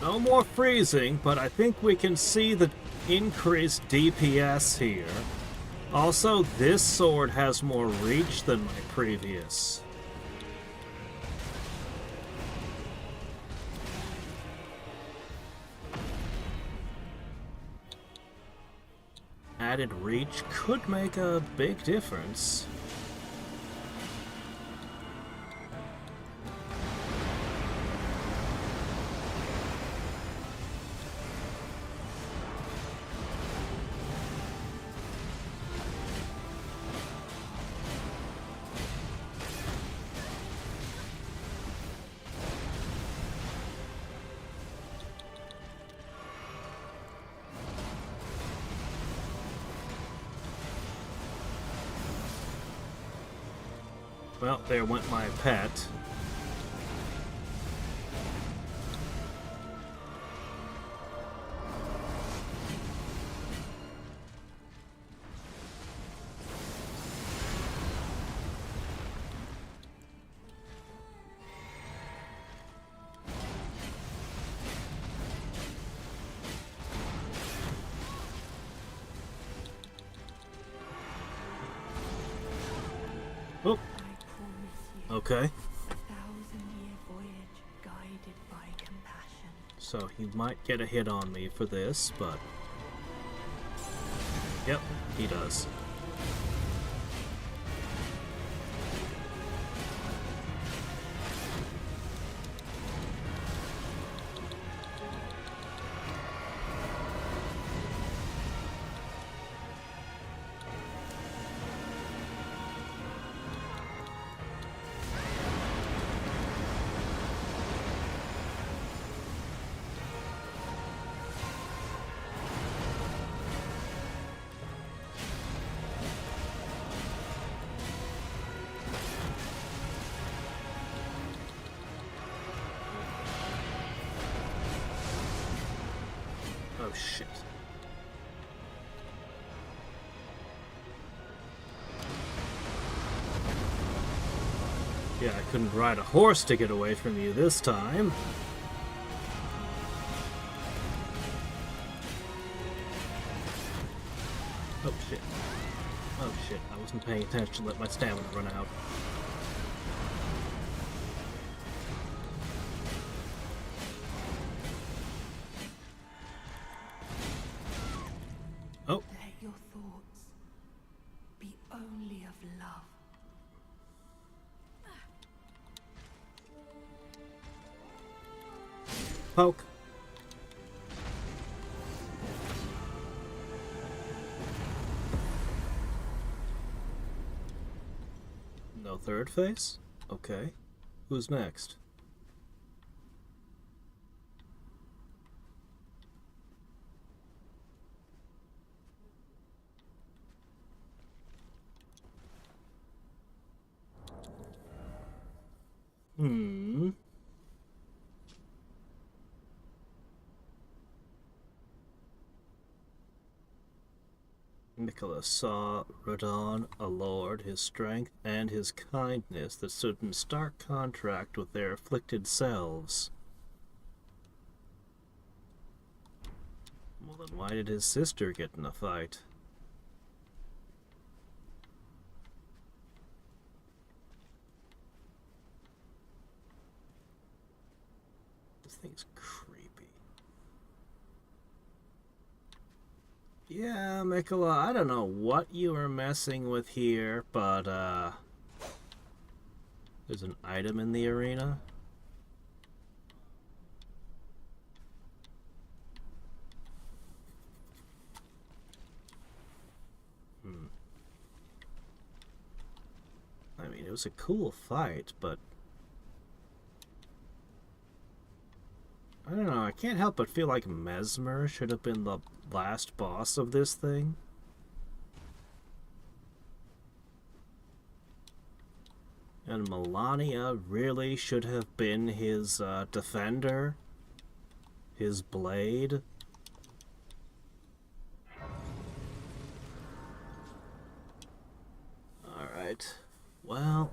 No more freezing, but I think we can see the increased DPS here. Also, this sword has more reach than my previous. Added reach could make a big difference. Well, there went my pet. Oh. Okay. 1,000-year voyage guided by compassion. So he might get a hit on me for this, but... Yep, he does. Oh shit. Yeah, I couldn't ride a horse to get away from you this time. Oh shit. Oh shit, I wasn't paying attention to let my stamina run out. Oh. Let your thoughts be only of love. Poke. No third face? Okay. Who's next? Nicholas saw Radahn, a lord, his strength, and his kindness that stood in stark contrast with their afflicted selves. Well, then why did his sister get in a fight? This thing's creepy. Yeah, Mikola, I don't know what you were messing with here, but, there's an item in the arena. I mean, it was a cool fight, but I don't know, I can't help but feel like Mesmer should have been the last boss of this thing. And Melania really should have been his defender, his blade. Alright, well...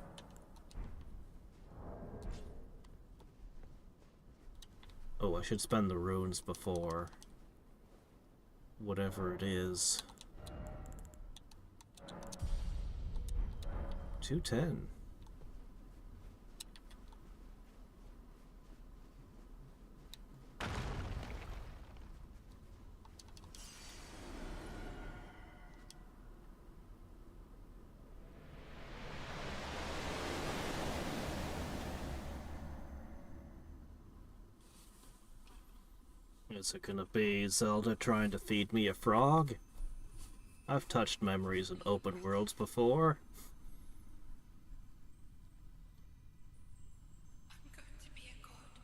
Oh, I should spend the runes before whatever it is. 210. Is it gonna be Zelda trying to feed me a frog? I've touched memories in open worlds before. I'm going to be a god.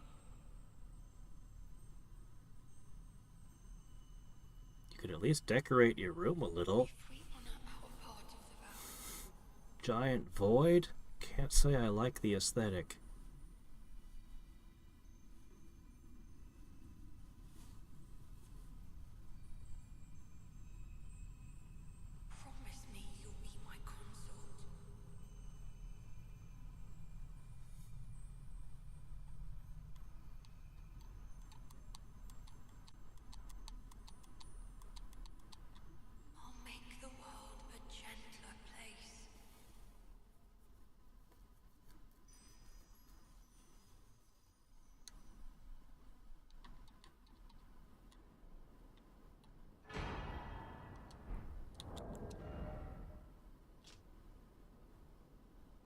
You could at least decorate your room a little. If we honor our part of the vow, Giant void? Can't say I like the aesthetic. promise me you'll be my consort. I'll make the world a gentler place.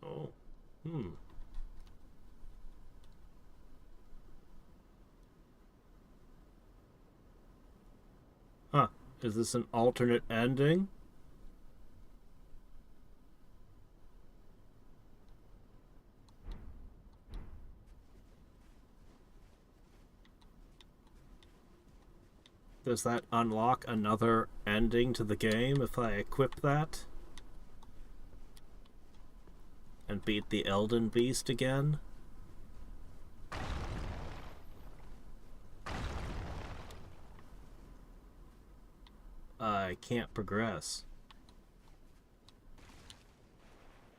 Oh. Huh. Is this an alternate ending? Does that unlock another ending to the game if I equip that? And beat the Elden Beast again? I can't progress.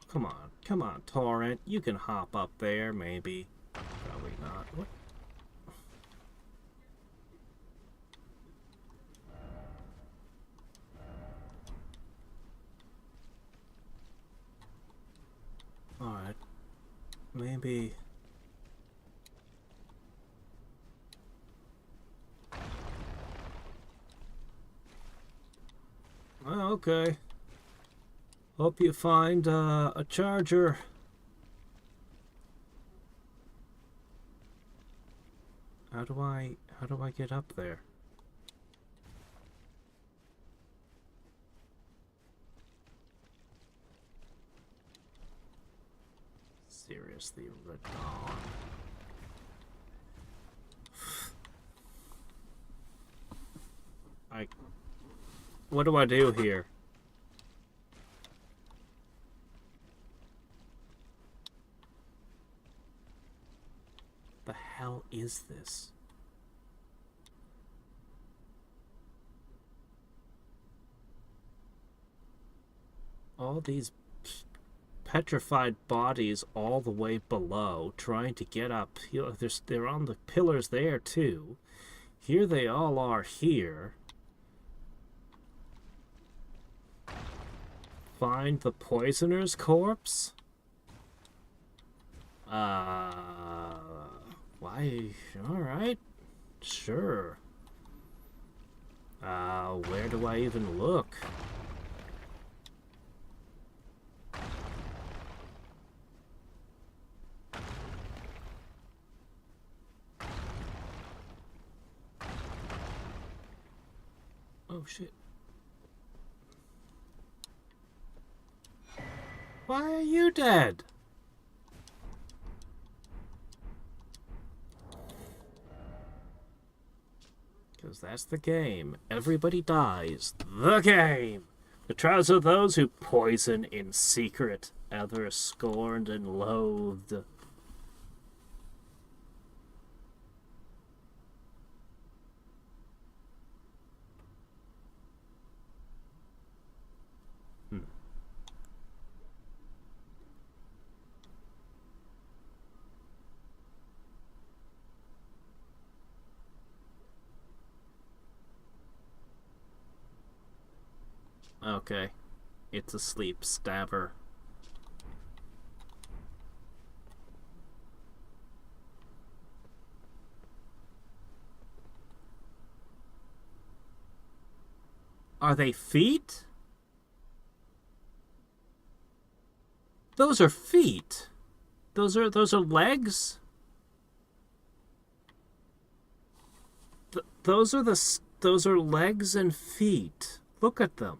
Come on, Torrent. You can hop up there, maybe. Probably not. What? Alright. Maybe... Well, okay. Hope you find a charger. How do I get up there? Seriously, Radahn. What do I do here? The hell is this? All these petrified bodies all the way below, trying to get up. They're on the pillars there too. Here they all are here. Find the poisoner's corpse? Why? Alright. Sure. Where do I even look? Oh, shit. Why are you dead? Because that's the game. Everybody dies. The game! The trials of those who poison in secret, others scorned and loathed. Okay. It's a sleep stabber. Are they feet? Those are feet. Those are legs? Those are legs and feet. Look at them.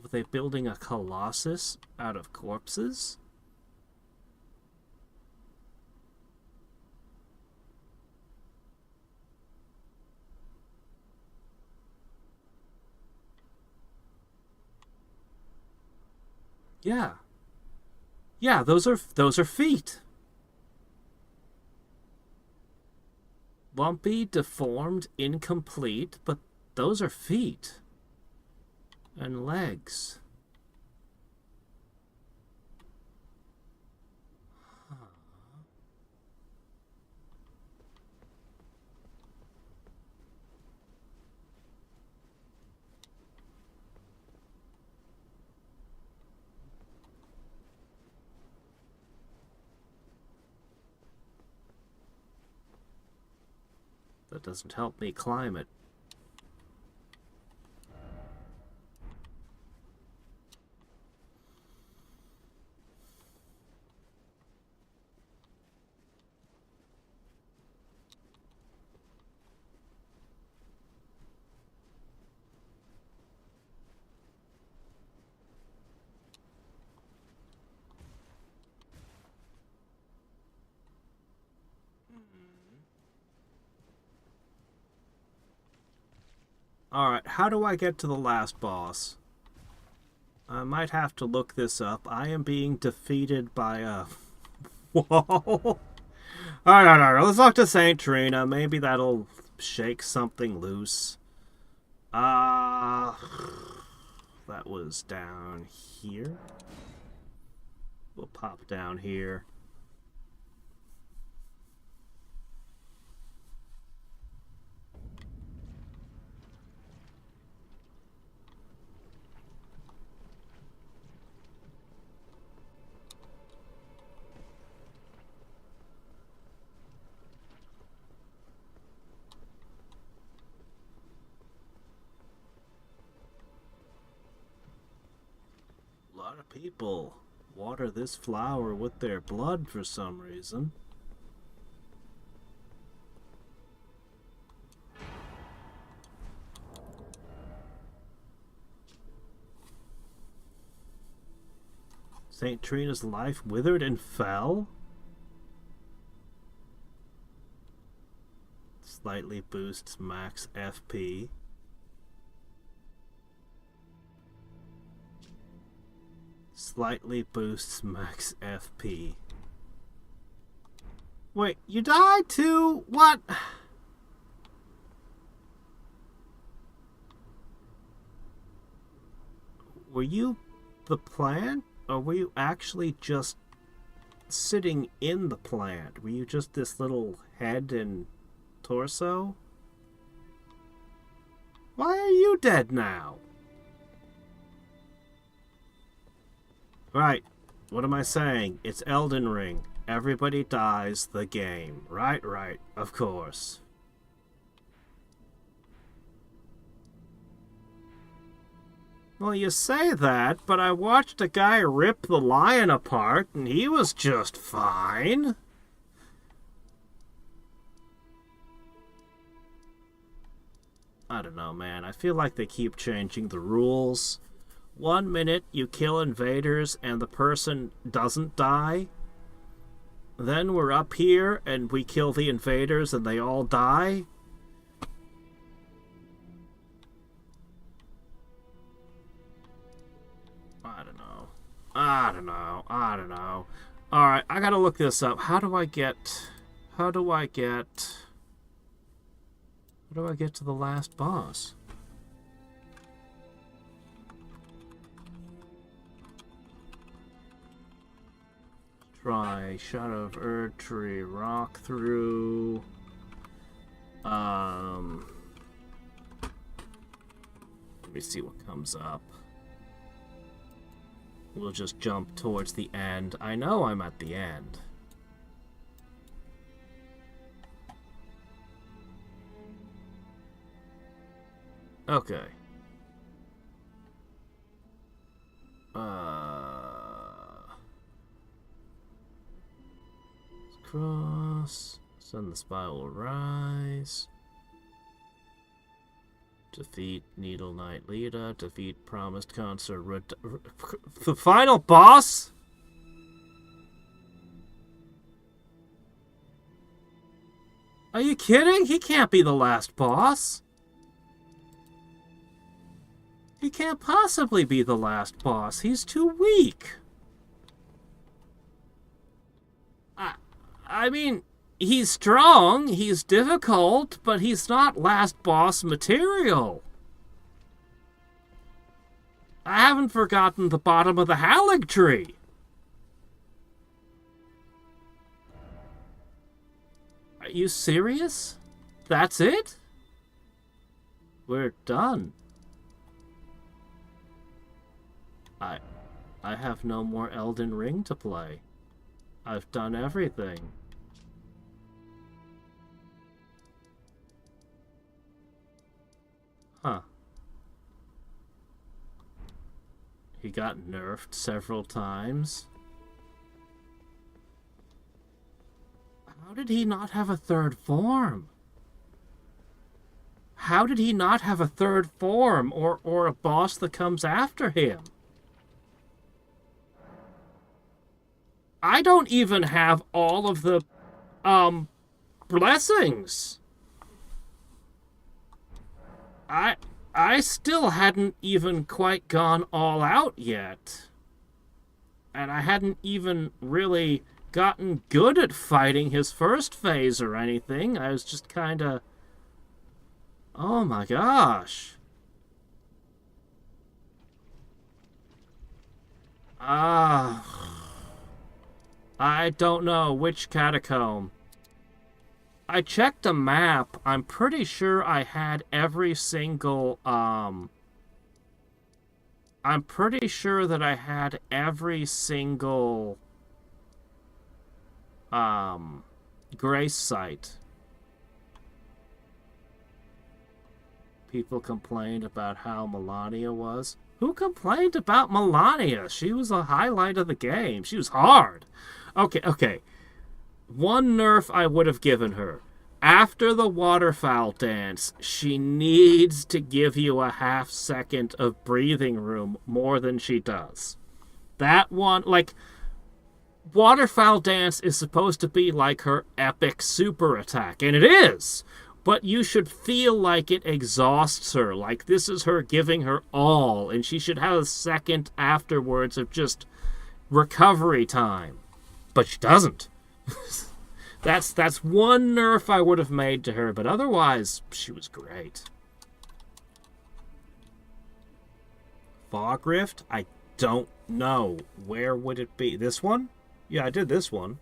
Were they building a colossus out of corpses? Yeah. Yeah, those are feet. Lumpy, deformed, incomplete, but those are feet. And legs. Huh. That doesn't help me climb it. Alright, how do I get to the last boss? I might have to look this up. I am being defeated by a wall. Alright. Let's talk to Saint Trina. Maybe that'll shake something loose. That was down here. We'll pop down here. A lot of people water this flower with their blood for some reason. Saint Trina's life withered and fell? Slightly boosts max FP. Slightly boosts max FP. Wait, you died too? What? Were you the plant? Or were you actually just sitting in the plant? Were you just this little head and torso? Why are you dead now? Right. What am I saying? It's Elden Ring. Everybody dies the game. Right. Of course. Well, you say that, but I watched a guy rip the lion apart, and he was just fine. I don't know, man. I feel like they keep changing the rules. 1 minute you kill invaders and the person doesn't die. Then we're up here and we kill the invaders and they all die. I don't know. Alright, I gotta look this up. How do I get to the last boss? Try Shadow of Erdtree, rock through. Let me see what comes up. We'll just jump towards the end. I know I'm at the end. Okay. Cross. Send the spy will rise. Defeat Needle Knight Lita. Defeat Promised Consort. The final boss? Are you kidding? He can't be the last boss. He can't possibly be the last boss. He's too weak. I mean, he's strong, he's difficult, but he's not last boss material. I haven't forgotten the bottom of the Hadriex. Are you serious? That's it? We're done. I have no more Elden Ring to play. I've done everything. Huh. He got nerfed several times. How did he not have a third form? How did he not have a third form or a boss that comes after him? I don't even have all of the blessings. I still hadn't even quite gone all out yet. And I hadn't even really gotten good at fighting his first phase or anything. I was just kind of... Oh my gosh. I don't know which catacomb. I checked the map. I'm pretty sure I had every single, I'm pretty sure that I had every single, grace site. People complained about how Melania was. Who complained about Melania? She was a highlight of the game. She was hard. Okay. One nerf I would have given her. After the waterfowl dance, she needs to give you a half second of breathing room more than she does. That one, like, waterfowl dance is supposed to be like her epic super attack, and it is. But you should feel like it exhausts her, like this is her giving her all, and she should have a second afterwards of just recovery time. But she doesn't. That's one nerf I would have made to her, but otherwise, she was great. Fog Rift? I don't know. Where would it be? This one? Yeah, I did this one.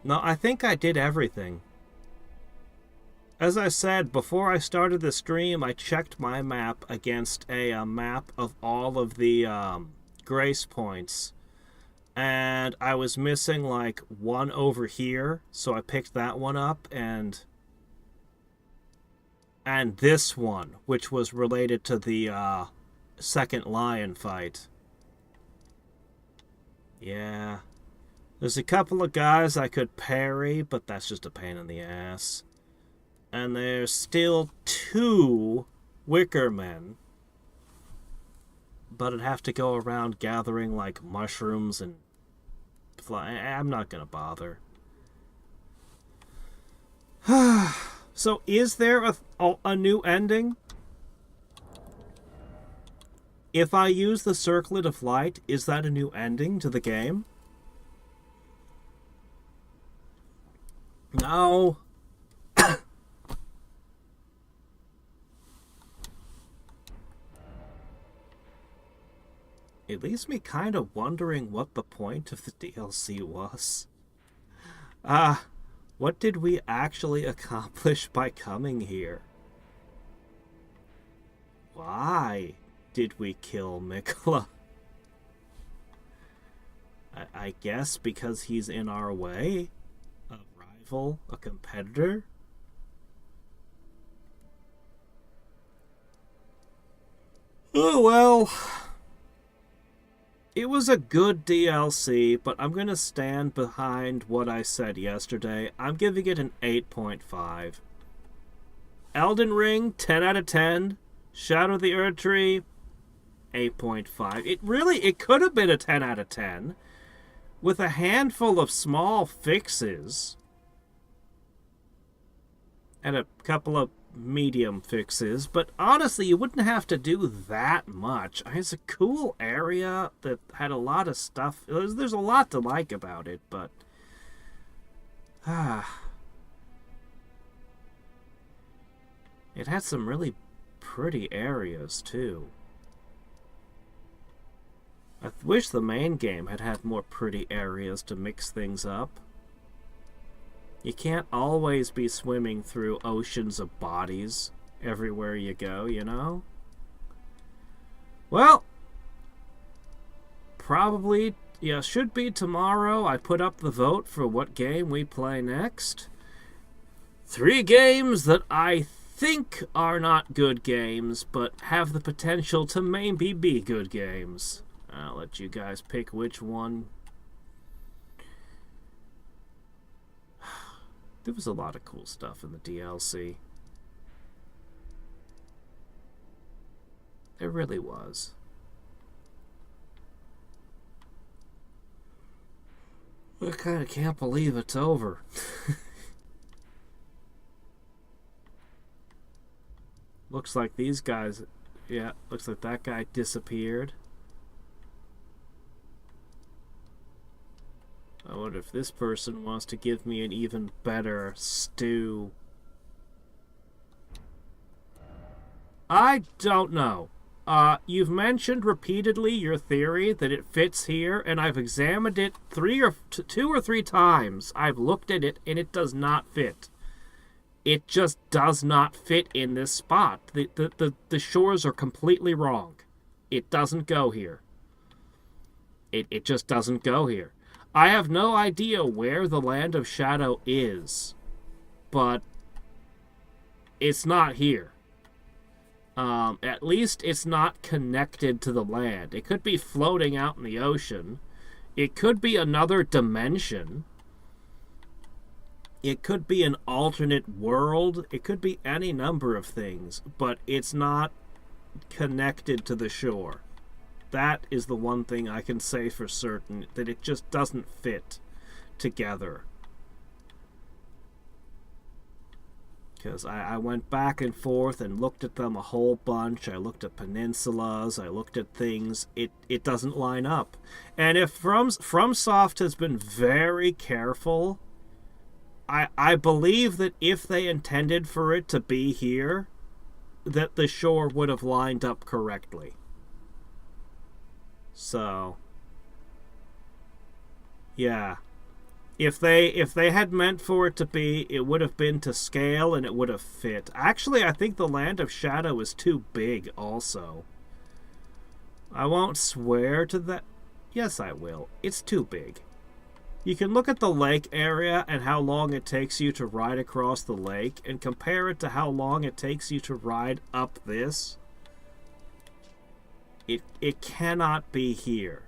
No, I think I did everything. As I said, before I started the stream, I checked my map against a map of all of the grace points. And I was missing, like, one over here, so I picked that one up, and this one, which was related to the second lion fight. Yeah. There's a couple of guys I could parry, but that's just a pain in the ass. And there's still 2 wicker men. But I'd have to go around gathering, like, mushrooms and fly. I'm not gonna bother. So, is there a new ending? If I use the Circlet of Light, is that a new ending to the game? No. It leaves me kind of wondering what the point of the DLC was. What did we actually accomplish by coming here? Why did we kill Mikola? I guess because he's in our way? A rival? A competitor? Oh well. It was a good DLC, but I'm going to stand behind what I said yesterday. I'm giving it an 8.5. Elden Ring, 10 out of 10. Shadow of the Erdtree, 8.5. It could have been a 10 out of 10. With a handful of small fixes. And a couple of medium fixes, but honestly you wouldn't have to do that much. It's a cool area that had a lot of stuff. There's a lot to like about it, but it had some really pretty areas too. I wish the main game had more pretty areas to mix things up. You can't always be swimming through oceans of bodies everywhere you go, you know? Well, probably, yeah, should be tomorrow. I put up the vote for what game we play next. 3 games that I think are not good games, but have the potential to maybe be good games. I'll let you guys pick which one. There was a lot of cool stuff in the DLC. There really was. I kind of can't believe it's over. Looks like these guys... Yeah, looks like that guy disappeared. I wonder if this person wants to give me an even better stew. I don't know. You've mentioned repeatedly your theory that it fits here, and I've examined it two or three times. I've looked at it, and it does not fit. It just does not fit in this spot. The shores are completely wrong. It doesn't go here. It just doesn't go here. I have no idea where the Land of Shadow is, but it's not here. At least it's not connected to the land. It could be floating out in the ocean. It could be another dimension. It could be an alternate world. It could be any number of things, but it's not connected to the shore. That is the one thing I can say for certain, that it just doesn't fit together. Because I went back and forth and looked at them a whole bunch. I looked at peninsulas. I looked at things. It doesn't line up. And if FromSoft has been very careful, I believe that if they intended for it to be here, that the shore would have lined up correctly. So, yeah. If they had meant for it to be, it would have been to scale and it would have fit. Actually, I think the Land of Shadow is too big also. I won't swear to that. Yes, I will. It's too big. You can look at the lake area and how long it takes you to ride across the lake and compare it to how long it takes you to ride up this. It cannot be here.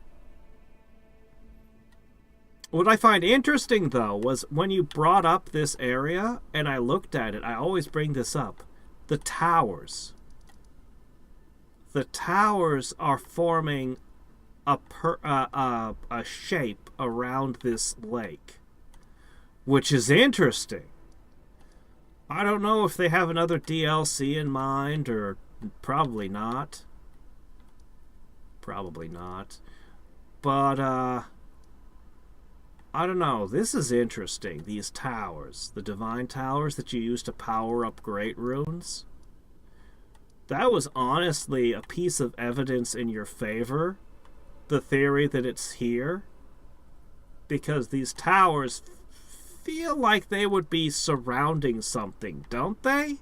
What I find interesting, though, was when you brought up this area, and I looked at it, I always bring this up, the towers. The towers are forming a shape around this lake, which is interesting. I don't know if they have another DLC in mind, or probably not. Probably not. But, I don't know. This is interesting. These towers. The divine towers that you use to power up great runes. That was honestly a piece of evidence in your favor. The theory that it's here. Because these towers feel like they would be surrounding something, don't they?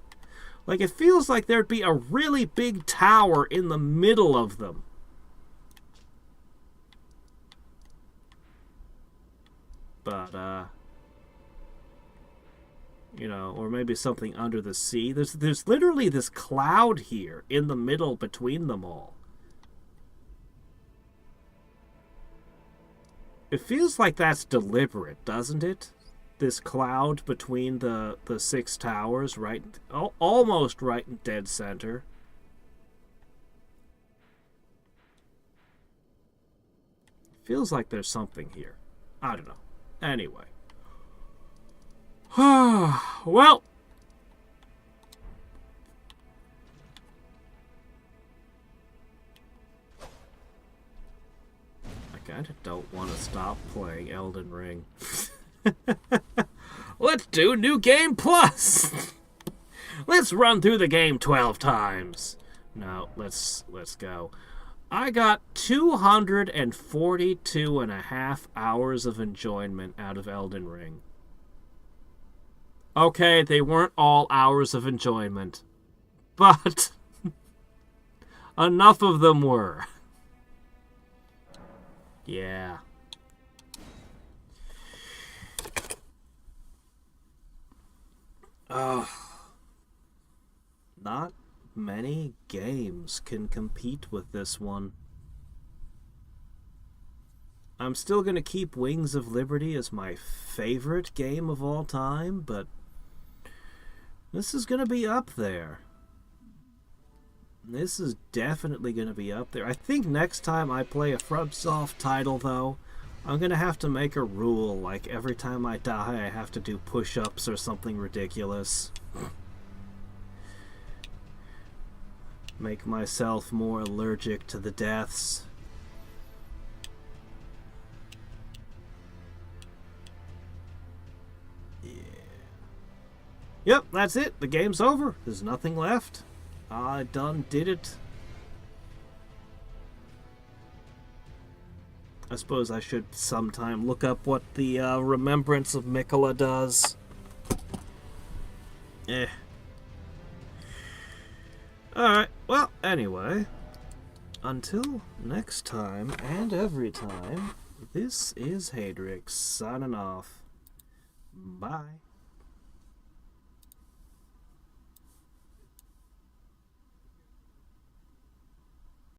Like, it feels like there'd be a really big tower in the middle of them. But, you know, or maybe something under the sea. There's literally this cloud here in the middle between them all. It feels like that's deliberate, doesn't it? This cloud between the six towers, right, almost right in dead center. Feels like there's something here. I don't know. Anyway. Well. I kinda don't want to stop playing Elden Ring. Let's do New Game Plus! Let's run through the game 12 times. No, let's go. I got 242 and a half hours of enjoyment out of Elden Ring. Okay, they weren't all hours of enjoyment, but enough of them were. Yeah. Not many games can compete with this one. I'm still going to keep Wings of Liberty as my favorite game of all time, but this is going to be up there. This is definitely going to be up there. I think next time I play a FromSoft title, though, I'm going to have to make a rule, like every time I die I have to do push-ups or something ridiculous. Make myself more allergic to the deaths. Yep, that's it. The game's over. There's nothing left. I done did it. I suppose I should sometime look up what the Remembrance of Mikola does. Alright, well, anyway. Until next time, and every time, this is Hadriex signing off. Bye.